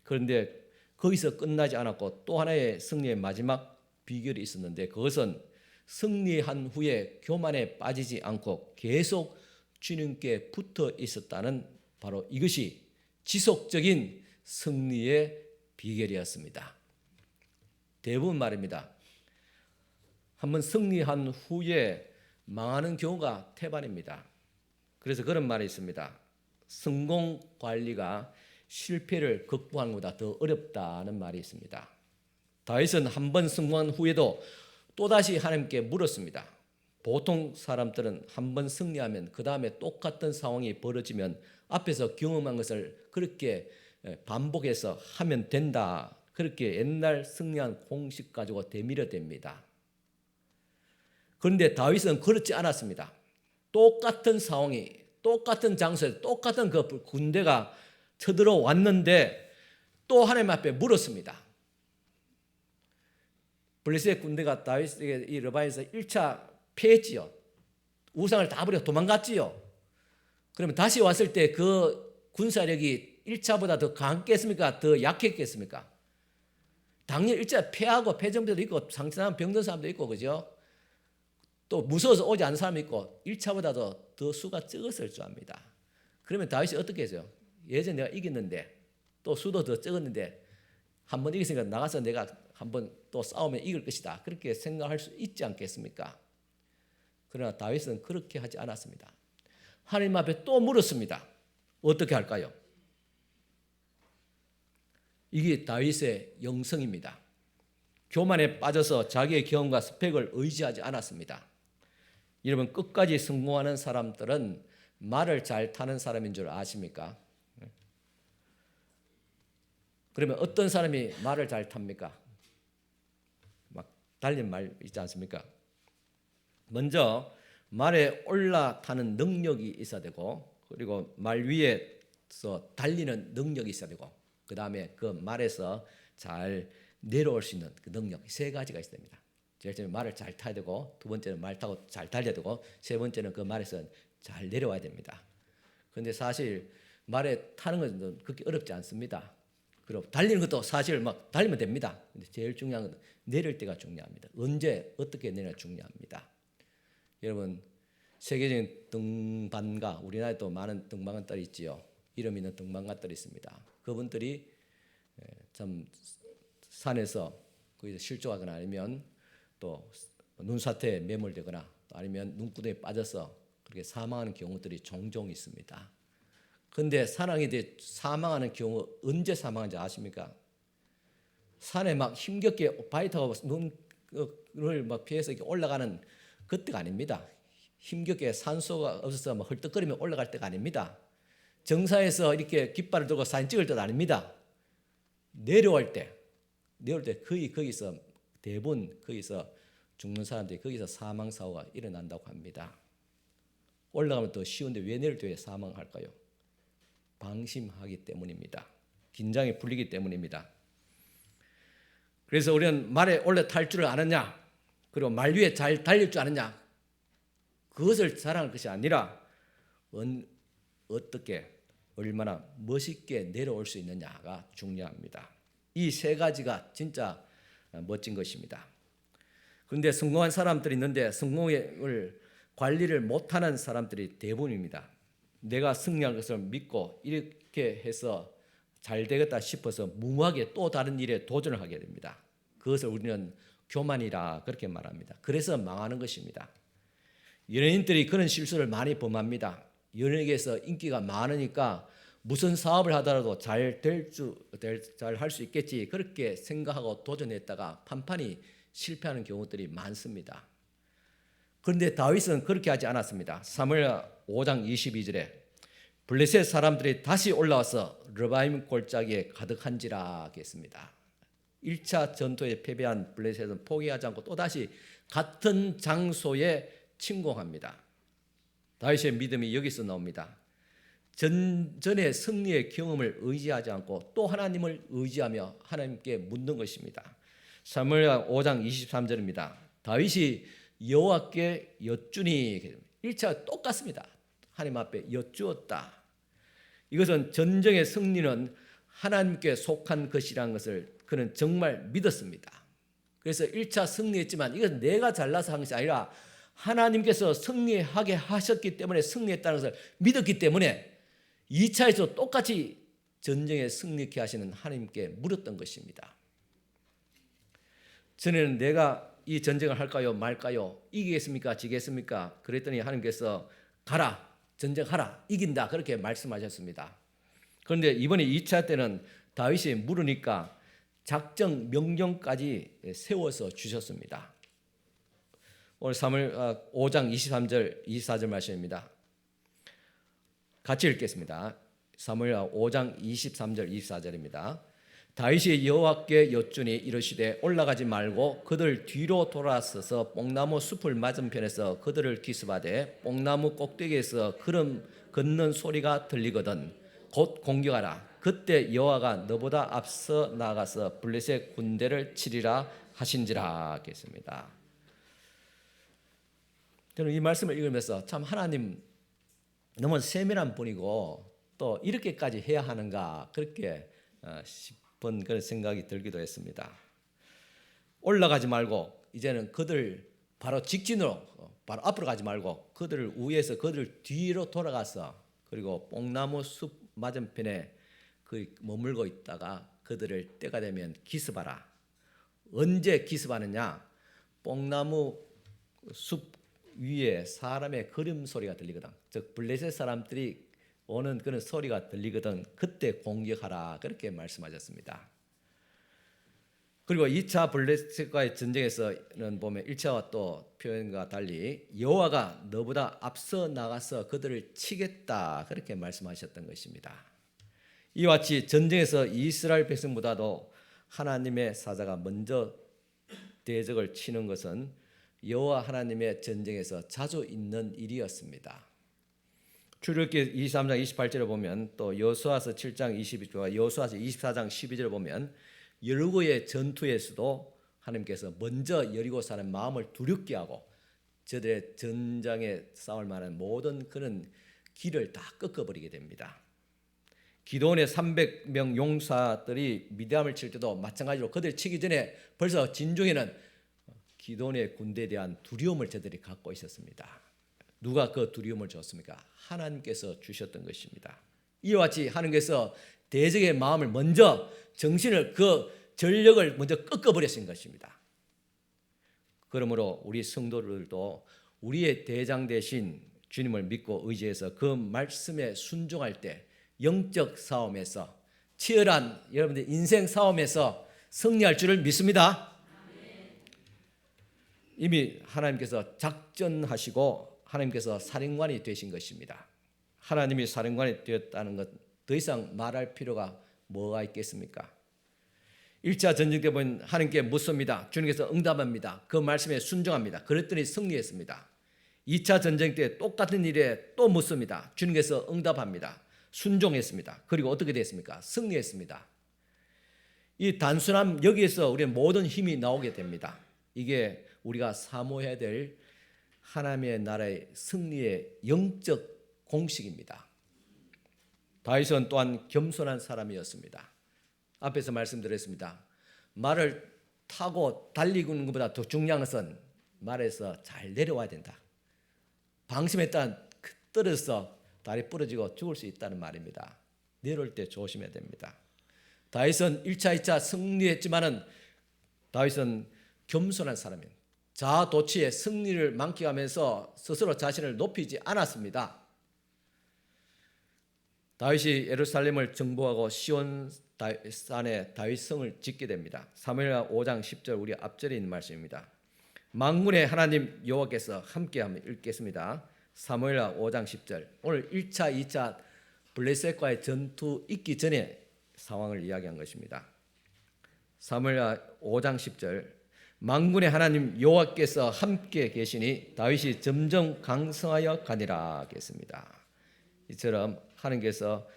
그런데 거기서 끝나지 않았고 또 하나의 승리의 마지막 비결이 있었는데, 그것은 승리한 후에 교만에 빠지지 않고 계속 주님께 붙어 있었다는, 바로 이것이 지속적인 승리의 비결이었습니다. 대부분 말입니다. 한번 승리한 후에 망하는 경우가 태반입니다. 그래서 그런 말이 있습니다. 성공 관리가 실패를 극복하는 것보다 더 어렵다는 말이 있습니다. 다윗은 한 번 성공한 후에도 또다시 하나님께 물었습니다. 보통 사람들은 한 번 승리하면 그 다음에 똑같은 상황이 벌어지면 앞에서 경험한 것을 그렇게 반복해서 하면 된다, 그렇게 옛날 승리한 공식 가지고 되밀어댑니다. 그런데 다윗은 그렇지 않았습니다. 똑같은 상황이, 똑같은 장소에 똑같은 그 군대가 쳐들어왔는데 또 하나님 앞에 물었습니다. 블레셋 군대가 다윗에게 이 르바에서 1차 패했지요. 우상을 다 버리고 도망갔지요. 그러면 다시 왔을 때 그 군사력이 1차보다 더 강했겠습니까? 더 약했겠습니까? 당연히 1차 패하고 패전병도 있고 상처난 병든 사람도 있고, 그죠? 또 무서워서 오지 않는 사람이 있고 1차보다도 더 수가 적었을 줄 압니다. 그러면 다윗이 어떻게 했어요? 예전에 내가 이겼는데 또 수도 더 적었는데 한 번 이겼으니까 나가서 내가 한번 또 싸우면 이길 것이다, 그렇게 생각할 수 있지 않겠습니까? 그러나 다윗은 그렇게 하지 않았습니다. 하나님 앞에 또 물었습니다. 어떻게 할까요? 이게 다윗의 영성입니다. 교만에 빠져서 자기의 경험과 스펙을 의지하지 않았습니다. 여러분, 끝까지 성공하는 사람들은 말을 잘 타는 사람인 줄 아십니까? 그러면 어떤 사람이 말을 잘 탑니까? 막 달린 말 있지 않습니까? 먼저 말에 올라타는 능력이 있어야 되고, 그리고 말 위에서 달리는 능력이 있어야 되고, 그 다음에 그 말에서 잘 내려올 수 있는 그 능력, 세 가지가 있어야 됩니다. 제일 처음에 말을 잘 타야 되고, 두 번째는 말 타고 잘 달려야 되고, 세 번째는 그 말에서 잘 내려와야 됩니다. 그런데 사실 말에 타는 것은 그렇게 어렵지 않습니다. 그리고 달리는 것도 사실 막 달리면 됩니다. 근데 제일 중요한 건 내릴 때가 중요합니다. 언제 어떻게 내려 중요합니다. 여러분, 세계적인 등반가, 우리나라에도 많은 등반가들이 있지요. 이름 있는 등반가들이 있습니다. 그분들이 참 산에서 거기서 실족하거나 아니면 또 눈사태에 매몰되거나 또 아니면 눈구덩이에 빠져서 그렇게 사망하는 경우들이 종종 있습니다. 그런데 사망에 사망하는 경우 언제 사망하는지 아십니까? 산에 막 힘겹게 바위 타고 눈을 막 피해서 이렇게 올라가는 그때가 아닙니다. 힘겹게 산소가 없어서 막 헐떡거리며 올라갈 때가 아닙니다. 정상에서 이렇게 깃발을 들고 사진 찍을 때도 아닙니다. 내려올 때 거의 거기서 대부분 거기서 죽는 사람들이 거기서 사망 사고가 일어난다고 합니다. 올라가면 더 쉬운데 왜 내릴 때 사망할까요? 방심하기 때문입니다. 긴장이 풀리기 때문입니다. 그래서 우리는 말에 올라탈 줄을 아느냐, 그리고 말 위에 잘 달릴 줄 아느냐, 그것을 자랑할 것이 아니라 어떻게 얼마나 멋있게 내려올 수 있느냐가 중요합니다. 이 세 가지가 진짜 멋진 것입니다. 그런데 성공한 사람들이 있는데 성공을 관리를 못하는 사람들이 대부분입니다. 내가 승리할 것을 믿고 이렇게 해서 잘 되겠다 싶어서 무모하게 또 다른 일에 도전을 하게 됩니다. 그것을 우리는 교만이라 그렇게 말합니다. 그래서 망하는 것입니다. 연예인들이 그런 실수를 많이 범합니다. 연예계에서 인기가 많으니까 무슨 사업을 하더라도 잘 할 수 있겠지 그렇게 생각하고 도전했다가 판판이 실패하는 경우들이 많습니다. 그런데 다윗은 그렇게 하지 않았습니다. 사무엘 5장 22절에 블레셋 사람들이 다시 올라와서 르바임 골짜기에 가득한지라 했습니다. 1차 전투에 패배한 블레셋은 포기하지 않고 또다시 같은 장소에 침공합니다. 다윗의 믿음이 여기서 나옵니다. 전전의 승리의 경험을 의지하지 않고 또 하나님을 의지하며 하나님께 묻는 것입니다. 사무엘 5장 23절입니다. 다윗이 여호와께 여쭈니 1차 똑같습니다. 하나님 앞에 여쭈었다. 이것은 전쟁의 승리는 하나님께 속한 것이라는 것을 그는 정말 믿었습니다. 그래서 1차 승리했지만 이것은 내가 잘나서 한 것이 아니라 하나님께서 승리하게 하셨기 때문에 승리했다는 것을 믿었기 때문에 2차에서 똑같이 전쟁에 승리케 하시는 하나님께 물었던 것입니다. 전에는 내가 이 전쟁을 할까요 말까요? 이기겠습니까 지겠습니까? 그랬더니 하나님께서 가라 전쟁하라 이긴다 그렇게 말씀하셨습니다. 그런데 이번에 2차 때는 다윗이 물으니까 작정 명령까지 세워서 주셨습니다. 오늘 사무엘 5장 23절 24절 말씀입니다. 같이 읽겠습니다. 사무엘 5장 23절 24절입니다. 다윗이 여호와께 여쭈니 이르시되 올라가지 말고 그들 뒤로 돌아서서 뽕나무 숲을 맞은편에서 그들을 기습하되 뽕나무 꼭대기에서 걸음 걷는 소리가 들리거든 곧 공격하라. 그때 여호와가 너보다 앞서 나가서 블레셋 군대를 치리라 하신지라 했습니다. 저는 이 말씀을 읽으면서 참 하나님 너무 세밀한 분이고 또 이렇게까지 해야 하는가 그렇게 싶은 그런 생각이 들기도 했습니다. 올라가지 말고 이제는 그들 바로 직진으로 바로 앞으로 가지 말고 그들을 우회해서 그들 뒤로 돌아가서 그리고 뽕나무 숲 맞은편에 머물고 있다가 그들을 때가 되면 기습하라. 언제 기습하느냐? 뽕나무 숲 위에 사람의 걸음소리가 들리거든. 즉 블레셋 사람들이 오는 그런 소리가 들리거든. 그때 공격하라 그렇게 말씀하셨습니다. 그리고 2차 블레셋과의 전쟁에서는 보면 1차와 또 표현과 달리 여호와가 너보다 앞서 나가서 그들을 치겠다 그렇게 말씀하셨던 것입니다. 이와 같이 전쟁에서 이스라엘 백성보다도 하나님의 사자가 먼저 대적을 치는 것은 여호와 하나님의 전쟁에서 자주 있는 일이었습니다. 출애굽기 23장 28절을 보면 또 여호수아서 7장 22절과 여호수아서 24장 12절을 보면 여리고의 전투에서도 하나님께서 먼저 여리고 사람 마음을 두렵게 하고 저들의 전장에 싸울 만한 모든 그런 길을 다 꺾어버리게 됩니다. 기드온의 300명 용사들이 미디안을 칠 때도 마찬가지로 그들 치기 전에 벌써 진중에는 기드온의 군대에 대한 두려움을 저들이 갖고 있었습니다. 누가 그 두려움을 줬습니까? 하나님께서 주셨던 것입니다. 이와 같이 하나님께서 대적의 마음을 먼저 정신을 그 전력을 먼저 꺾어버리신 것입니다. 그러므로 우리 성도들도 우리의 대장 대신 주님을 믿고 의지해서 그 말씀에 순종할 때 영적 싸움에서 치열한 여러분들 인생 싸움에서 승리할 줄을 믿습니다. 이미 하나님께서 작전하시고 하나님께서 사령관이 되신 것입니다. 하나님이 사령관이 되었다는 것 더 이상 말할 필요가 뭐가 있겠습니까? 1차 전쟁 때 보면 하나님께 묻습니다. 주님께서 응답합니다. 그 말씀에 순종합니다. 그랬더니 승리했습니다. 2차 전쟁 때 똑같은 일에 또 묻습니다. 주님께서 응답합니다. 순종했습니다. 그리고 어떻게 됐습니까? 승리했습니다. 이 단순함 여기에서 우리의 모든 힘이 나오게 됩니다. 이게 우리가 사모해야 될 하나님의 나라의 승리의 영적 공식입니다. 다윗은 또한 겸손한 사람이었습니다. 앞에서 말씀드렸습니다. 말을 타고 달리는 것보다 더 중요한 것은 말에서 잘 내려와야 된다. 방심했다 떨어져서 다리 부러지고 죽을 수 있다는 말입니다. 내려올 때 조심해야 됩니다. 다윗은 1차, 2차 승리했지만은 다윗은 겸손한 사람입니다. 자아도취의 승리를 만끽하면서 스스로 자신을 높이지 않았습니다. 다윗이 예루살렘을 정복하고 시온 산에 다윗성을 짓게 됩니다. 사무엘하 5장 10절 우리 앞절에 있는 말씀입니다. 만군의 하나님 여호와께서 함께 한번 읽겠습니다. 사무엘하 5장 10절. 오늘 1차, 2차 블레셋과의 전투 있기 전에 상황을 이야기한 것입니다. 사무엘하 5장 10절. 만군의 하나님 여호와께서 함께 계시니 다윗이 점점 강성하여 가니라 하겠습니다. 이처럼 하나님께서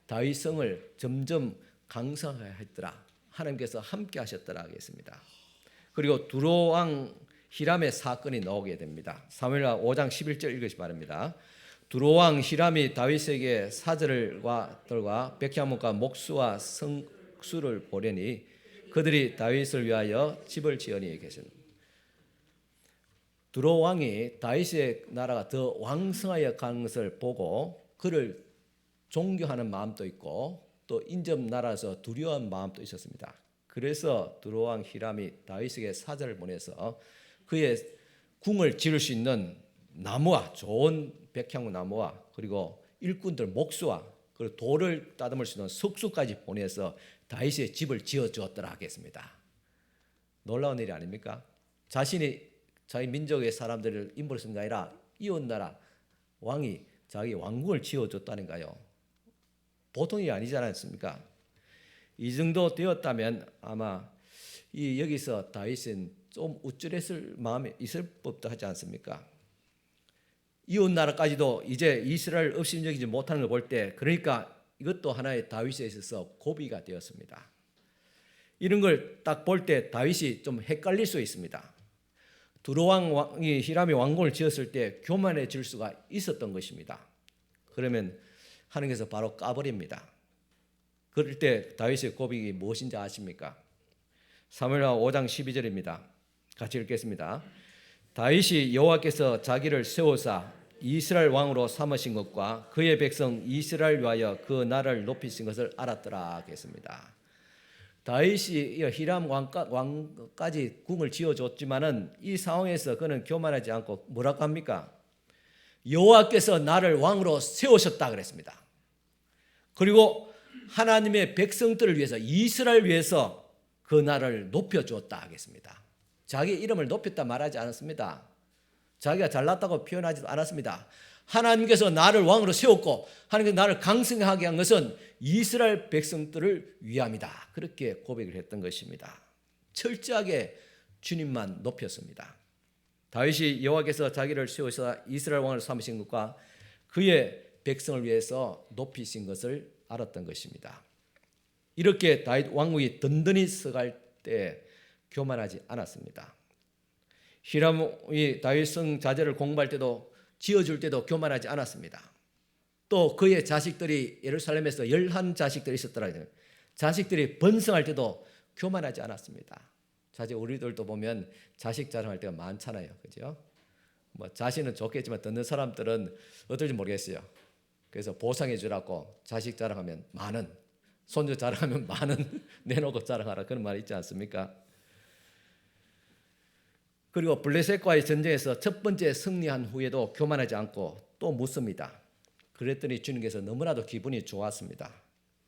다윗성을 점점 강성하게 했더라. 하나님께서 함께 하셨더라 하겠습니다. 그리고 두로 왕 히람의 사건이 나오게 됩니다. 사무엘하 5장 11절 읽으시 바랍니다. 두로 왕 히람이 다윗에게 사절과 들과 백향목과 목수와 성수를 보내니 그들이 다윗을 위하여 집을 지으니 계십니다. 두로 왕이 다윗의 나라가 더 왕성하여 가는 것을 보고 그를 존경하는 마음도 있고 또 인접 나라에서 두려워한 마음도 있었습니다. 그래서 두로 왕 히람이 다윗에게 사절을 보내서 그의 궁을 지을 수 있는 나무와 좋은 백향무 나무와 그리고 일꾼들 목수와 그리고 돌을 따듬을 수 있는 석수까지 보내서 다윗의 집을 지어 주었더라 하겠습니다. 놀라운 일이 아닙니까? 자신이 자기 민족의 사람들을 인부로 쓴 게 아니라 이웃 나라 왕이 자기 왕궁을 지어 줬다는가요? 보통 일이 아니지 않습니까? 이 정도 되었다면 아마 여기서 다윗은 좀 우쭐했을 마음이 있을 법도 하지 않습니까? 이웃 나라까지도 이제 이스라엘 업신여기지 못하는 걸 볼 때 그러니까 이것도 하나의 다윗에 있어서 고비가 되었습니다. 이런 걸 딱 볼 때 다윗이 좀 헷갈릴 수 있습니다. 두로 왕이 히람이 왕궁을 지었을 때 교만해질 수가 있었던 것입니다. 그러면 하나님께서 바로 까버립니다. 그럴 때 다윗의 고백이 무엇인지 아십니까? 사무엘하 5장 12절입니다. 같이 읽겠습니다. 다윗이 여호와께서 자기를 세우사 이스라엘 왕으로 삼으신 것과 그의 백성 이스라엘 위하여 그 나라를 높이신 것을 알았더라 하겠습니다. 다윗이 히람 왕까지 궁을 지어줬지만은 이 상황에서 그는 교만하지 않고 뭐라고 합니까? 여호와께서 나를 왕으로 세우셨다 그랬습니다. 그리고 하나님의 백성들을 위해서 이스라엘 위해서 그 나라를 높여주었다 하겠습니다. 자기 이름을 높였다 말하지 않았습니다. 자기가 잘났다고 표현하지도 않았습니다. 하나님께서 나를 왕으로 세웠고 하나님께서 나를 강성하게 한 것은 이스라엘 백성들을 위함이다. 그렇게 고백을 했던 것입니다. 철저하게 주님만 높였습니다. 다윗이 여호와께서 자기를 세우셔서 이스라엘 왕을 삼으신 것과 그의 백성을 위해서 높이신 것을 알았던 것입니다. 이렇게 다윗 왕국이 든든히 서갈 때 교만하지 않았습니다. 히람이 다윗성 자재를 공부할 때도 지어줄 때도 교만하지 않았습니다. 또 그의 자식들이 예루살렘에서 11자식들이 있었더라고요. 자식들이 번성할 때도 교만하지 않았습니다. 사실 우리들도 보면 자식 자랑할 때가 많잖아요. 그죠? 뭐 자신은 좋겠지만 듣는 사람들은 어떨지 모르겠어요. 그래서 보상해 주라고 자식 자랑하면 많은, 손주 자랑하면 많은 내놓고 자랑하라 그런 말 있지 않습니까? 그리고 블레셋과의 전쟁에서 첫 번째 승리한 후에도 교만하지 않고 또 묻습니다. 그랬더니 주님께서 너무나도 기분이 좋았습니다.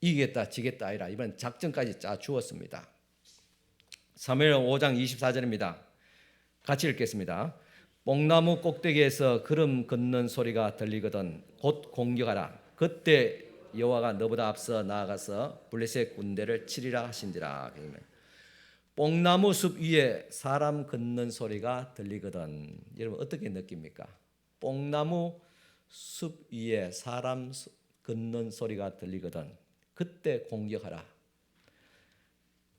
이기겠다 지겠다 아니라 이번 작전까지 짜 주었습니다. 사무엘 5장 24절입니다. 같이 읽겠습니다. 뽕나무 꼭대기에서 걸음 걷는 소리가 들리거든 곧 공격하라. 그때 여호와가 너보다 앞서 나아가서 블레셋 군대를 치리라 하신지라. 뽕나무 숲 위에 사람 걷는 소리가 들리거든. 여러분 어떻게 느낍니까? 뽕나무 숲 위에 사람 걷는 소리가 들리거든. 그때 공격하라.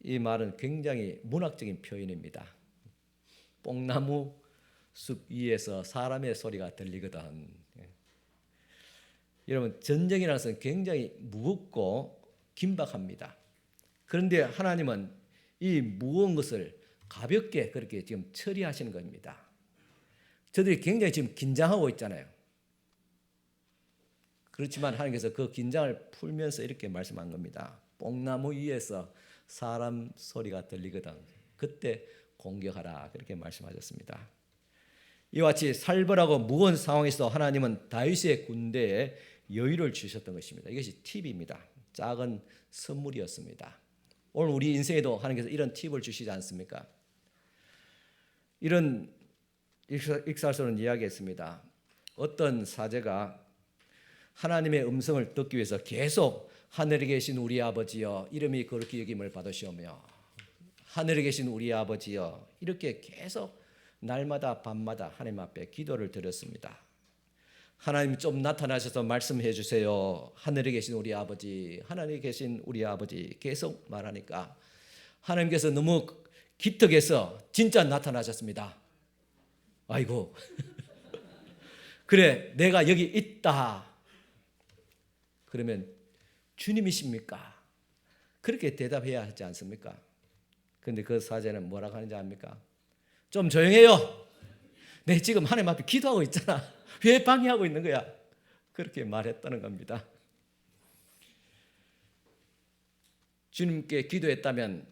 이 말은 굉장히 문학적인 표현입니다. 뽕나무 숲 위에서 사람의 소리가 들리거든. 여러분 전쟁이라는 것은 굉장히 무겁고 긴박합니다. 그런데 하나님은 이 무거운 것을 가볍게 그렇게 지금 처리하시는 겁니다. 저들이 굉장히 지금 긴장하고 있잖아요. 그렇지만 하나님께서 그 긴장을 풀면서 이렇게 말씀한 겁니다. 뽕나무 위에서 사람 소리가 들리거든. 그때 공격하라. 그렇게 말씀하셨습니다. 이와 같이 살벌하고 무거운 상황에서 하나님은 다윗의 군대에 여유를 주셨던 것입니다. 이것이 팁입니다. 작은 선물이었습니다. 오늘 우리 인생에도 하나님께서 이런 팁을 주시지 않습니까? 이런 익살스러운 이야기했습니다. 어떤 사제가 하나님의 음성을 듣기 위해서 계속 하늘에 계신 우리 아버지여 이름이 거룩히 여김을 받으시오며 하늘에 계신 우리 아버지여 이렇게 계속 날마다 밤마다 하나님 앞에 기도를 드렸습니다. 하나님 좀 나타나셔서 말씀해 주세요. 하늘에 계신 우리 아버지, 하늘에 계신 우리 아버지 계속 말하니까 하나님께서 너무 기특해서 진짜 나타나셨습니다. 아이고 그래 내가 여기 있다. 그러면 주님이십니까? 그렇게 대답해야 하지 않습니까? 그런데 그 사제는 뭐라고 하는지 압니까? 좀 조용해요. 내 지금 하나님 앞에 기도하고 있잖아. 왜 방해하고 있는 거야? 그렇게 말했다는 겁니다. 주님께 기도했다면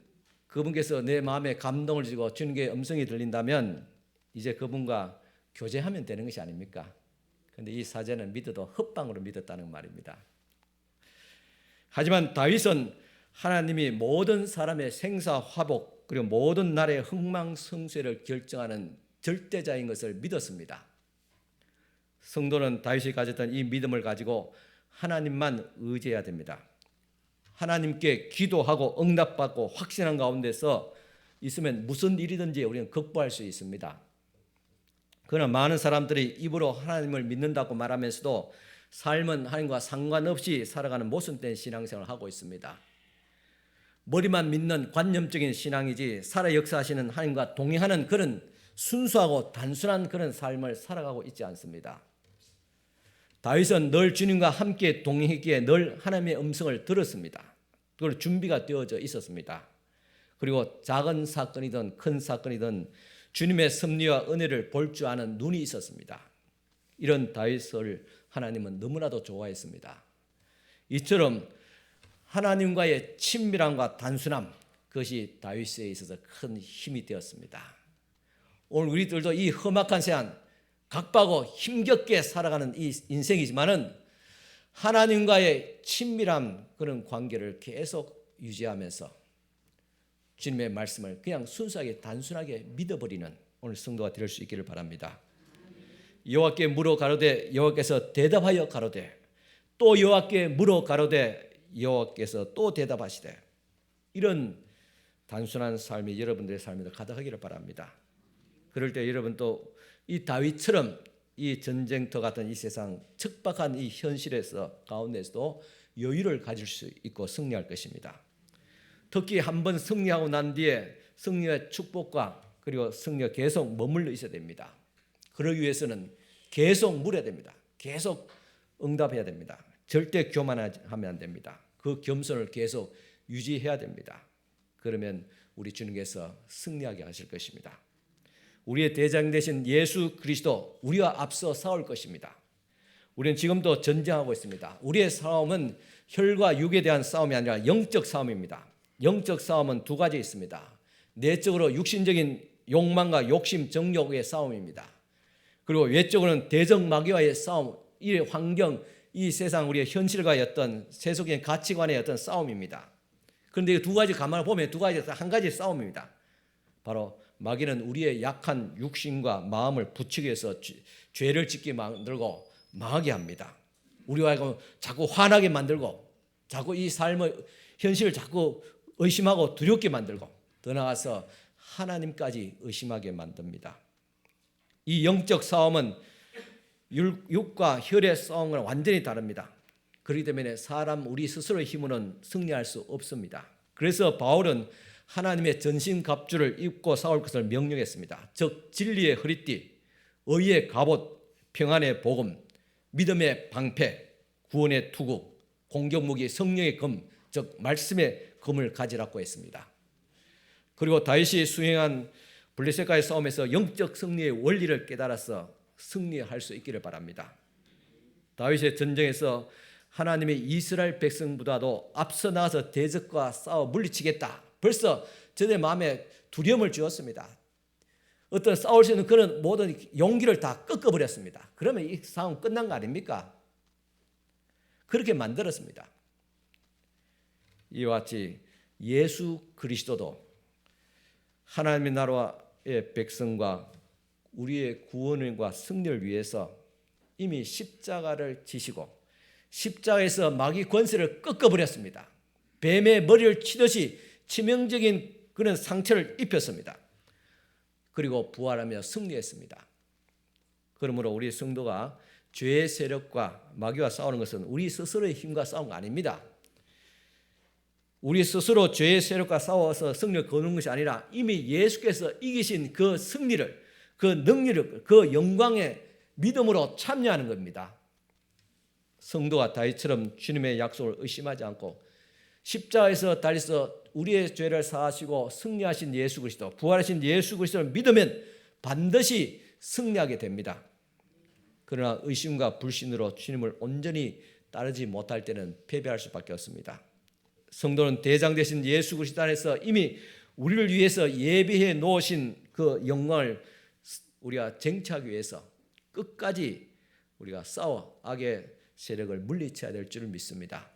그분께서 내 마음에 감동을 주고 주님께 음성이 들린다면 이제 그분과 교제하면 되는 것이 아닙니까? 그런데 이 사제는 믿어도 헛방으로 믿었다는 말입니다. 하지만 다윗은 하나님이 모든 사람의 생사화복 그리고 모든 나라의 흥망성쇠를 결정하는 절대자인 것을 믿었습니다. 성도는 다윗이 가졌던 이 믿음을 가지고 하나님만 의지해야 됩니다. 하나님께 기도하고 응답받고 확신한 가운데서 있으면 무슨 일이든지 우리는 극복할 수 있습니다. 그러나 많은 사람들이 입으로 하나님을 믿는다고 말하면서도 삶은 하나님과 상관없이 살아가는 모순된 신앙생활을 하고 있습니다. 머리만 믿는 관념적인 신앙이지 살아 역사하시는 하나님과 동행하는 그런 순수하고 단순한 그런 삶을 살아가고 있지 않습니다. 다윗은 늘 주님과 함께 동행했기에 늘 하나님의 음성을 들었습니다. 그걸 준비가 되어져 있었습니다. 그리고 작은 사건이든 큰 사건이든 주님의 섭리와 은혜를 볼 줄 아는 눈이 있었습니다. 이런 다윗을 하나님은 너무나도 좋아했습니다. 이처럼 하나님과의 친밀함과 단순함 그것이 다윗에 있어서 큰 힘이 되었습니다. 오늘 우리들도 이 험악한 세상 각박하고 힘겹게 살아가는 이 인생이지만은 하나님과의 친밀함 그런 관계를 계속 유지하면서 주님의 말씀을 그냥 순수하게 단순하게 믿어버리는 오늘 성도가 될 수 있기를 바랍니다. 여호와께 물어 가로되 여호와께서 대답하여 가로되 또 여호와께 물어 가로되 여호와께서 또 대답하시되 이런 단순한 삶이 여러분들의 삶에도 가득하기를 바랍니다. 그럴 때 여러분 또 이 다윗처럼 이 전쟁터 같은 이 세상 척박한 이 현실에서 가운데서도 여유를 가질 수 있고 승리할 것입니다. 특히 한번 승리하고 난 뒤에 승리의 축복과 그리고 승리가 계속 머물러 있어야 됩니다. 그러기 위해서는 계속 물어야 됩니다. 계속 응답해야 됩니다. 절대 교만하면 안 됩니다. 그 겸손을 계속 유지해야 됩니다. 그러면 우리 주님께서 승리하게 하실 것입니다. 우리의 대장 되신 예수 그리스도 우리와 앞서 싸울 것입니다. 우리는 지금도 전쟁하고 있습니다. 우리의 싸움은 혈과 육에 대한 싸움이 아니라 영적 싸움입니다. 영적 싸움은 두 가지 있습니다. 내적으로 육신적인 욕망과 욕심, 정욕의 싸움입니다. 그리고 외적으로는 대적 마귀와의 싸움, 이 환경, 이 세상 우리의 현실과의 어떤 세속적인 가치관의 어떤 싸움입니다. 그런데 이 두 가지 가만히 보면 두 가지 한 가지 싸움입니다. 바로 마귀는 우리의 약한 육신과 마음을 부추기 위해서 죄를 짓게 만들고 망하게 합니다. 우리와 하여금 자꾸 화나게 만들고 자꾸 이 삶의 현실을 자꾸 의심하고 두렵게 만들고 더 나아가서 하나님까지 의심하게 만듭니다. 이 영적 싸움은 육과 혈의 싸움은 완전히 다릅니다. 그렇기 때문에 사람 우리 스스로의 힘으로는 승리할 수 없습니다. 그래서 바울은 하나님의 전신갑주를 입고 싸울 것을 명령했습니다. 즉 진리의 허리띠, 의의 갑옷, 평안의 복음, 믿음의 방패, 구원의 투구, 공격무기 성령의 검, 즉 말씀의 검을 가지라고 했습니다. 그리고 다윗이 수행한 블레셋과의 싸움에서 영적 승리의 원리를 깨달아서 승리할 수 있기를 바랍니다. 다윗의 전쟁에서 하나님의 이스라엘 백성보다도 앞서 나가서 대적과 싸워 물리치겠다. 벌써 저들의 마음에 두려움을 주었습니다. 어떤 싸울 수 있는 그런 모든 용기를 다 꺾어버렸습니다. 그러면 이 상황 끝난 거 아닙니까? 그렇게 만들었습니다. 이와 같이 예수 그리스도도 하나님의 나라의 백성과 우리의 구원과 승리를 위해서 이미 십자가를 지시고 십자가에서 마귀 권세를 꺾어버렸습니다. 뱀의 머리를 치듯이 치명적인 그런 상처를 입혔습니다. 그리고 부활하며 승리했습니다. 그러므로 우리 성도가 죄의 세력과 마귀와 싸우는 것은 우리 스스로의 힘과 싸운 거 아닙니다. 우리 스스로 죄의 세력과 싸워서 승리를 거두는 것이 아니라 이미 예수께서 이기신 그 승리를, 그 능력을, 그 영광의 믿음으로 참여하는 겁니다. 성도가 다윗처럼 주님의 약속을 의심하지 않고 십자가에서 달려서 우리의 죄를 사하시고 승리하신 예수 그리스도, 부활하신 예수 그리스도를 믿으면 반드시 승리하게 됩니다. 그러나 의심과 불신으로 주님을 온전히 따르지 못할 때는 패배할 수밖에 없습니다. 성도는 대장 되신 예수 그리스도 안에서 이미 우리를 위해서 예비해 놓으신 그 영광을 우리가 쟁취하기 위해서 끝까지 우리가 싸워 악의 세력을 물리쳐야 될 줄을 믿습니다.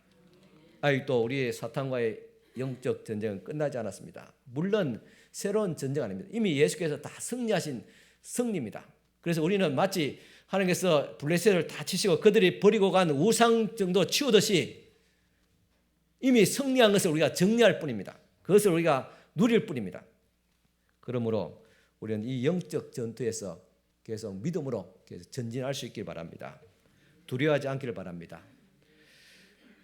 아직도 우리의 사탄과의 영적 전쟁은 끝나지 않았습니다. 물론 새로운 전쟁 아닙니다. 이미 예수께서 다 승리하신 승리입니다. 그래서 우리는 마치 하나님께서 블레셋을 다 치시고 그들이 버리고 간 우상 정도 치우듯이 이미 승리한 것을 우리가 정리할 뿐입니다. 그것을 우리가 누릴 뿐입니다. 그러므로 우리는 이 영적 전투에서 계속 믿음으로 계속 전진할 수 있길 바랍니다. 두려워하지 않기를 바랍니다.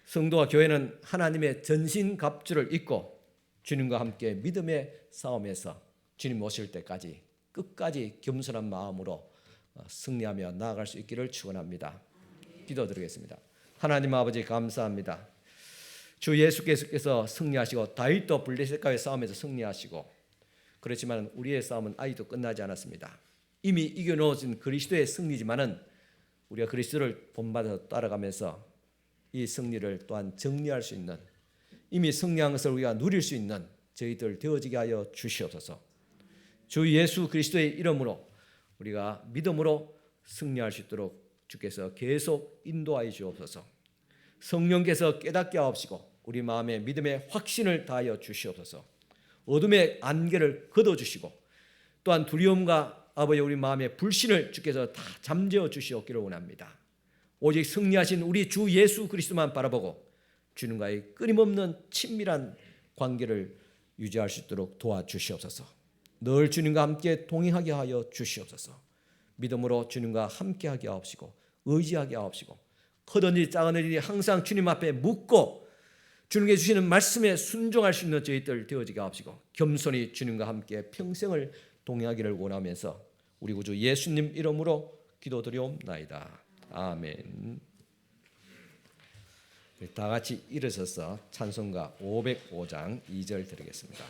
성도와 교회는 하나님의 전신갑주를 입고 주님과 함께 믿음의 싸움에서 주님 오실 때까지 끝까지 겸손한 마음으로 승리하며 나아갈 수 있기를 축원합니다. 기도드리겠습니다. 하나님 아버지 감사합니다. 주 예수께서 승리하시고 다윗도 블레셋과의 싸움에서 승리하시고 그렇지만 우리의 싸움은 아직도 끝나지 않았습니다. 이미 이겨놓은 그리스도의 승리지만은 우리가 그리스도를 본받아 따라가면서 이 승리를 또한 정리할 수 있는 이미 승리한 것을 우리가 누릴 수 있는 저희들 되어지게 하여 주시옵소서. 주 예수 그리스도의 이름으로 우리가 믿음으로 승리할 수 있도록 주께서 계속 인도하여 주옵소서. 성령께서 깨닫게 하옵시고 우리 마음에 믿음의 확신을 다하여 주시옵소서. 어둠의 안개를 걷어주시고 또한 두려움과 아버지 우리 마음의 불신을 주께서 다 잠재워 주시옵기를 원합니다. 오직 승리하신 우리 주 예수 그리스도만 바라보고 주님과의 끊임없는 친밀한 관계를 유지할 수 있도록 도와주시옵소서. 늘 주님과 함께 동행하게 하여 주시옵소서. 믿음으로 주님과 함께하게 하옵시고 의지하게 하옵시고 크든 일 작은 일이 항상 주님 앞에 묻고 주님께 주시는 말씀에 순종할 수 있는 저희들 되어지게 하옵시고 겸손히 주님과 함께 평생을 동행하기를 원하면서 우리 구주 예수님 이름으로 기도드리옵나이다. 아멘. 다 같이 일어서서 찬송가 505장 2절 드리겠습니다.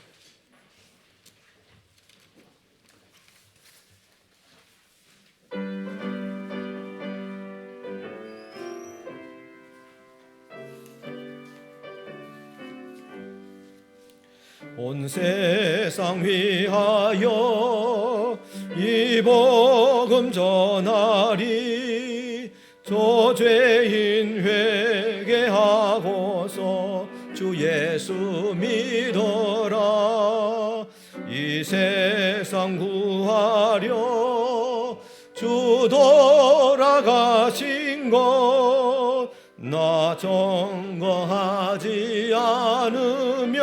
온 세상 위하여 이 복음 전하리 저 죄인 회개하고서 주 예수 믿어라 이 세상 구하려 주 돌아가신 것 나 정거하지 않으면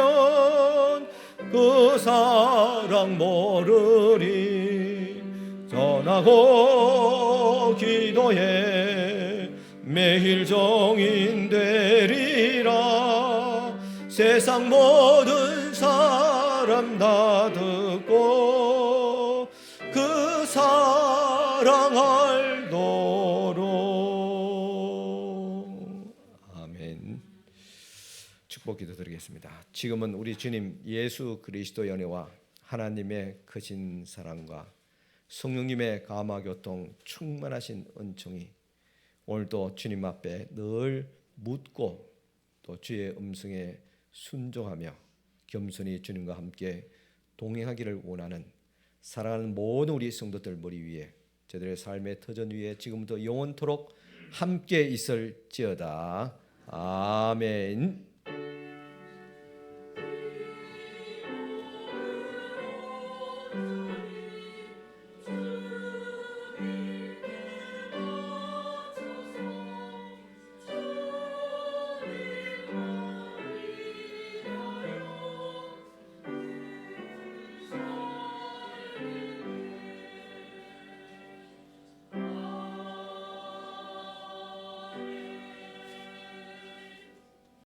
그 사랑 모르리 전하고 기도해 매일 정인 되리라 세상 모든 사람 다 듣고 그 사랑 알도록 아멘. 축복 기도드리겠습니다. 지금은 우리 주님 예수 그리스도의 은혜와 하나님의 크신 사랑과 성령님의 감화 교통 충만하신 은총이 오늘도 주님 앞에 늘 묻고 또 주의 음성에 순종하며 겸손히 주님과 함께 동행하기를 원하는 사랑하는 모든 우리 성도들 머리 위에 저들의 삶의 터전 위에 지금부터 영원토록 함께 있을지어다. 아멘.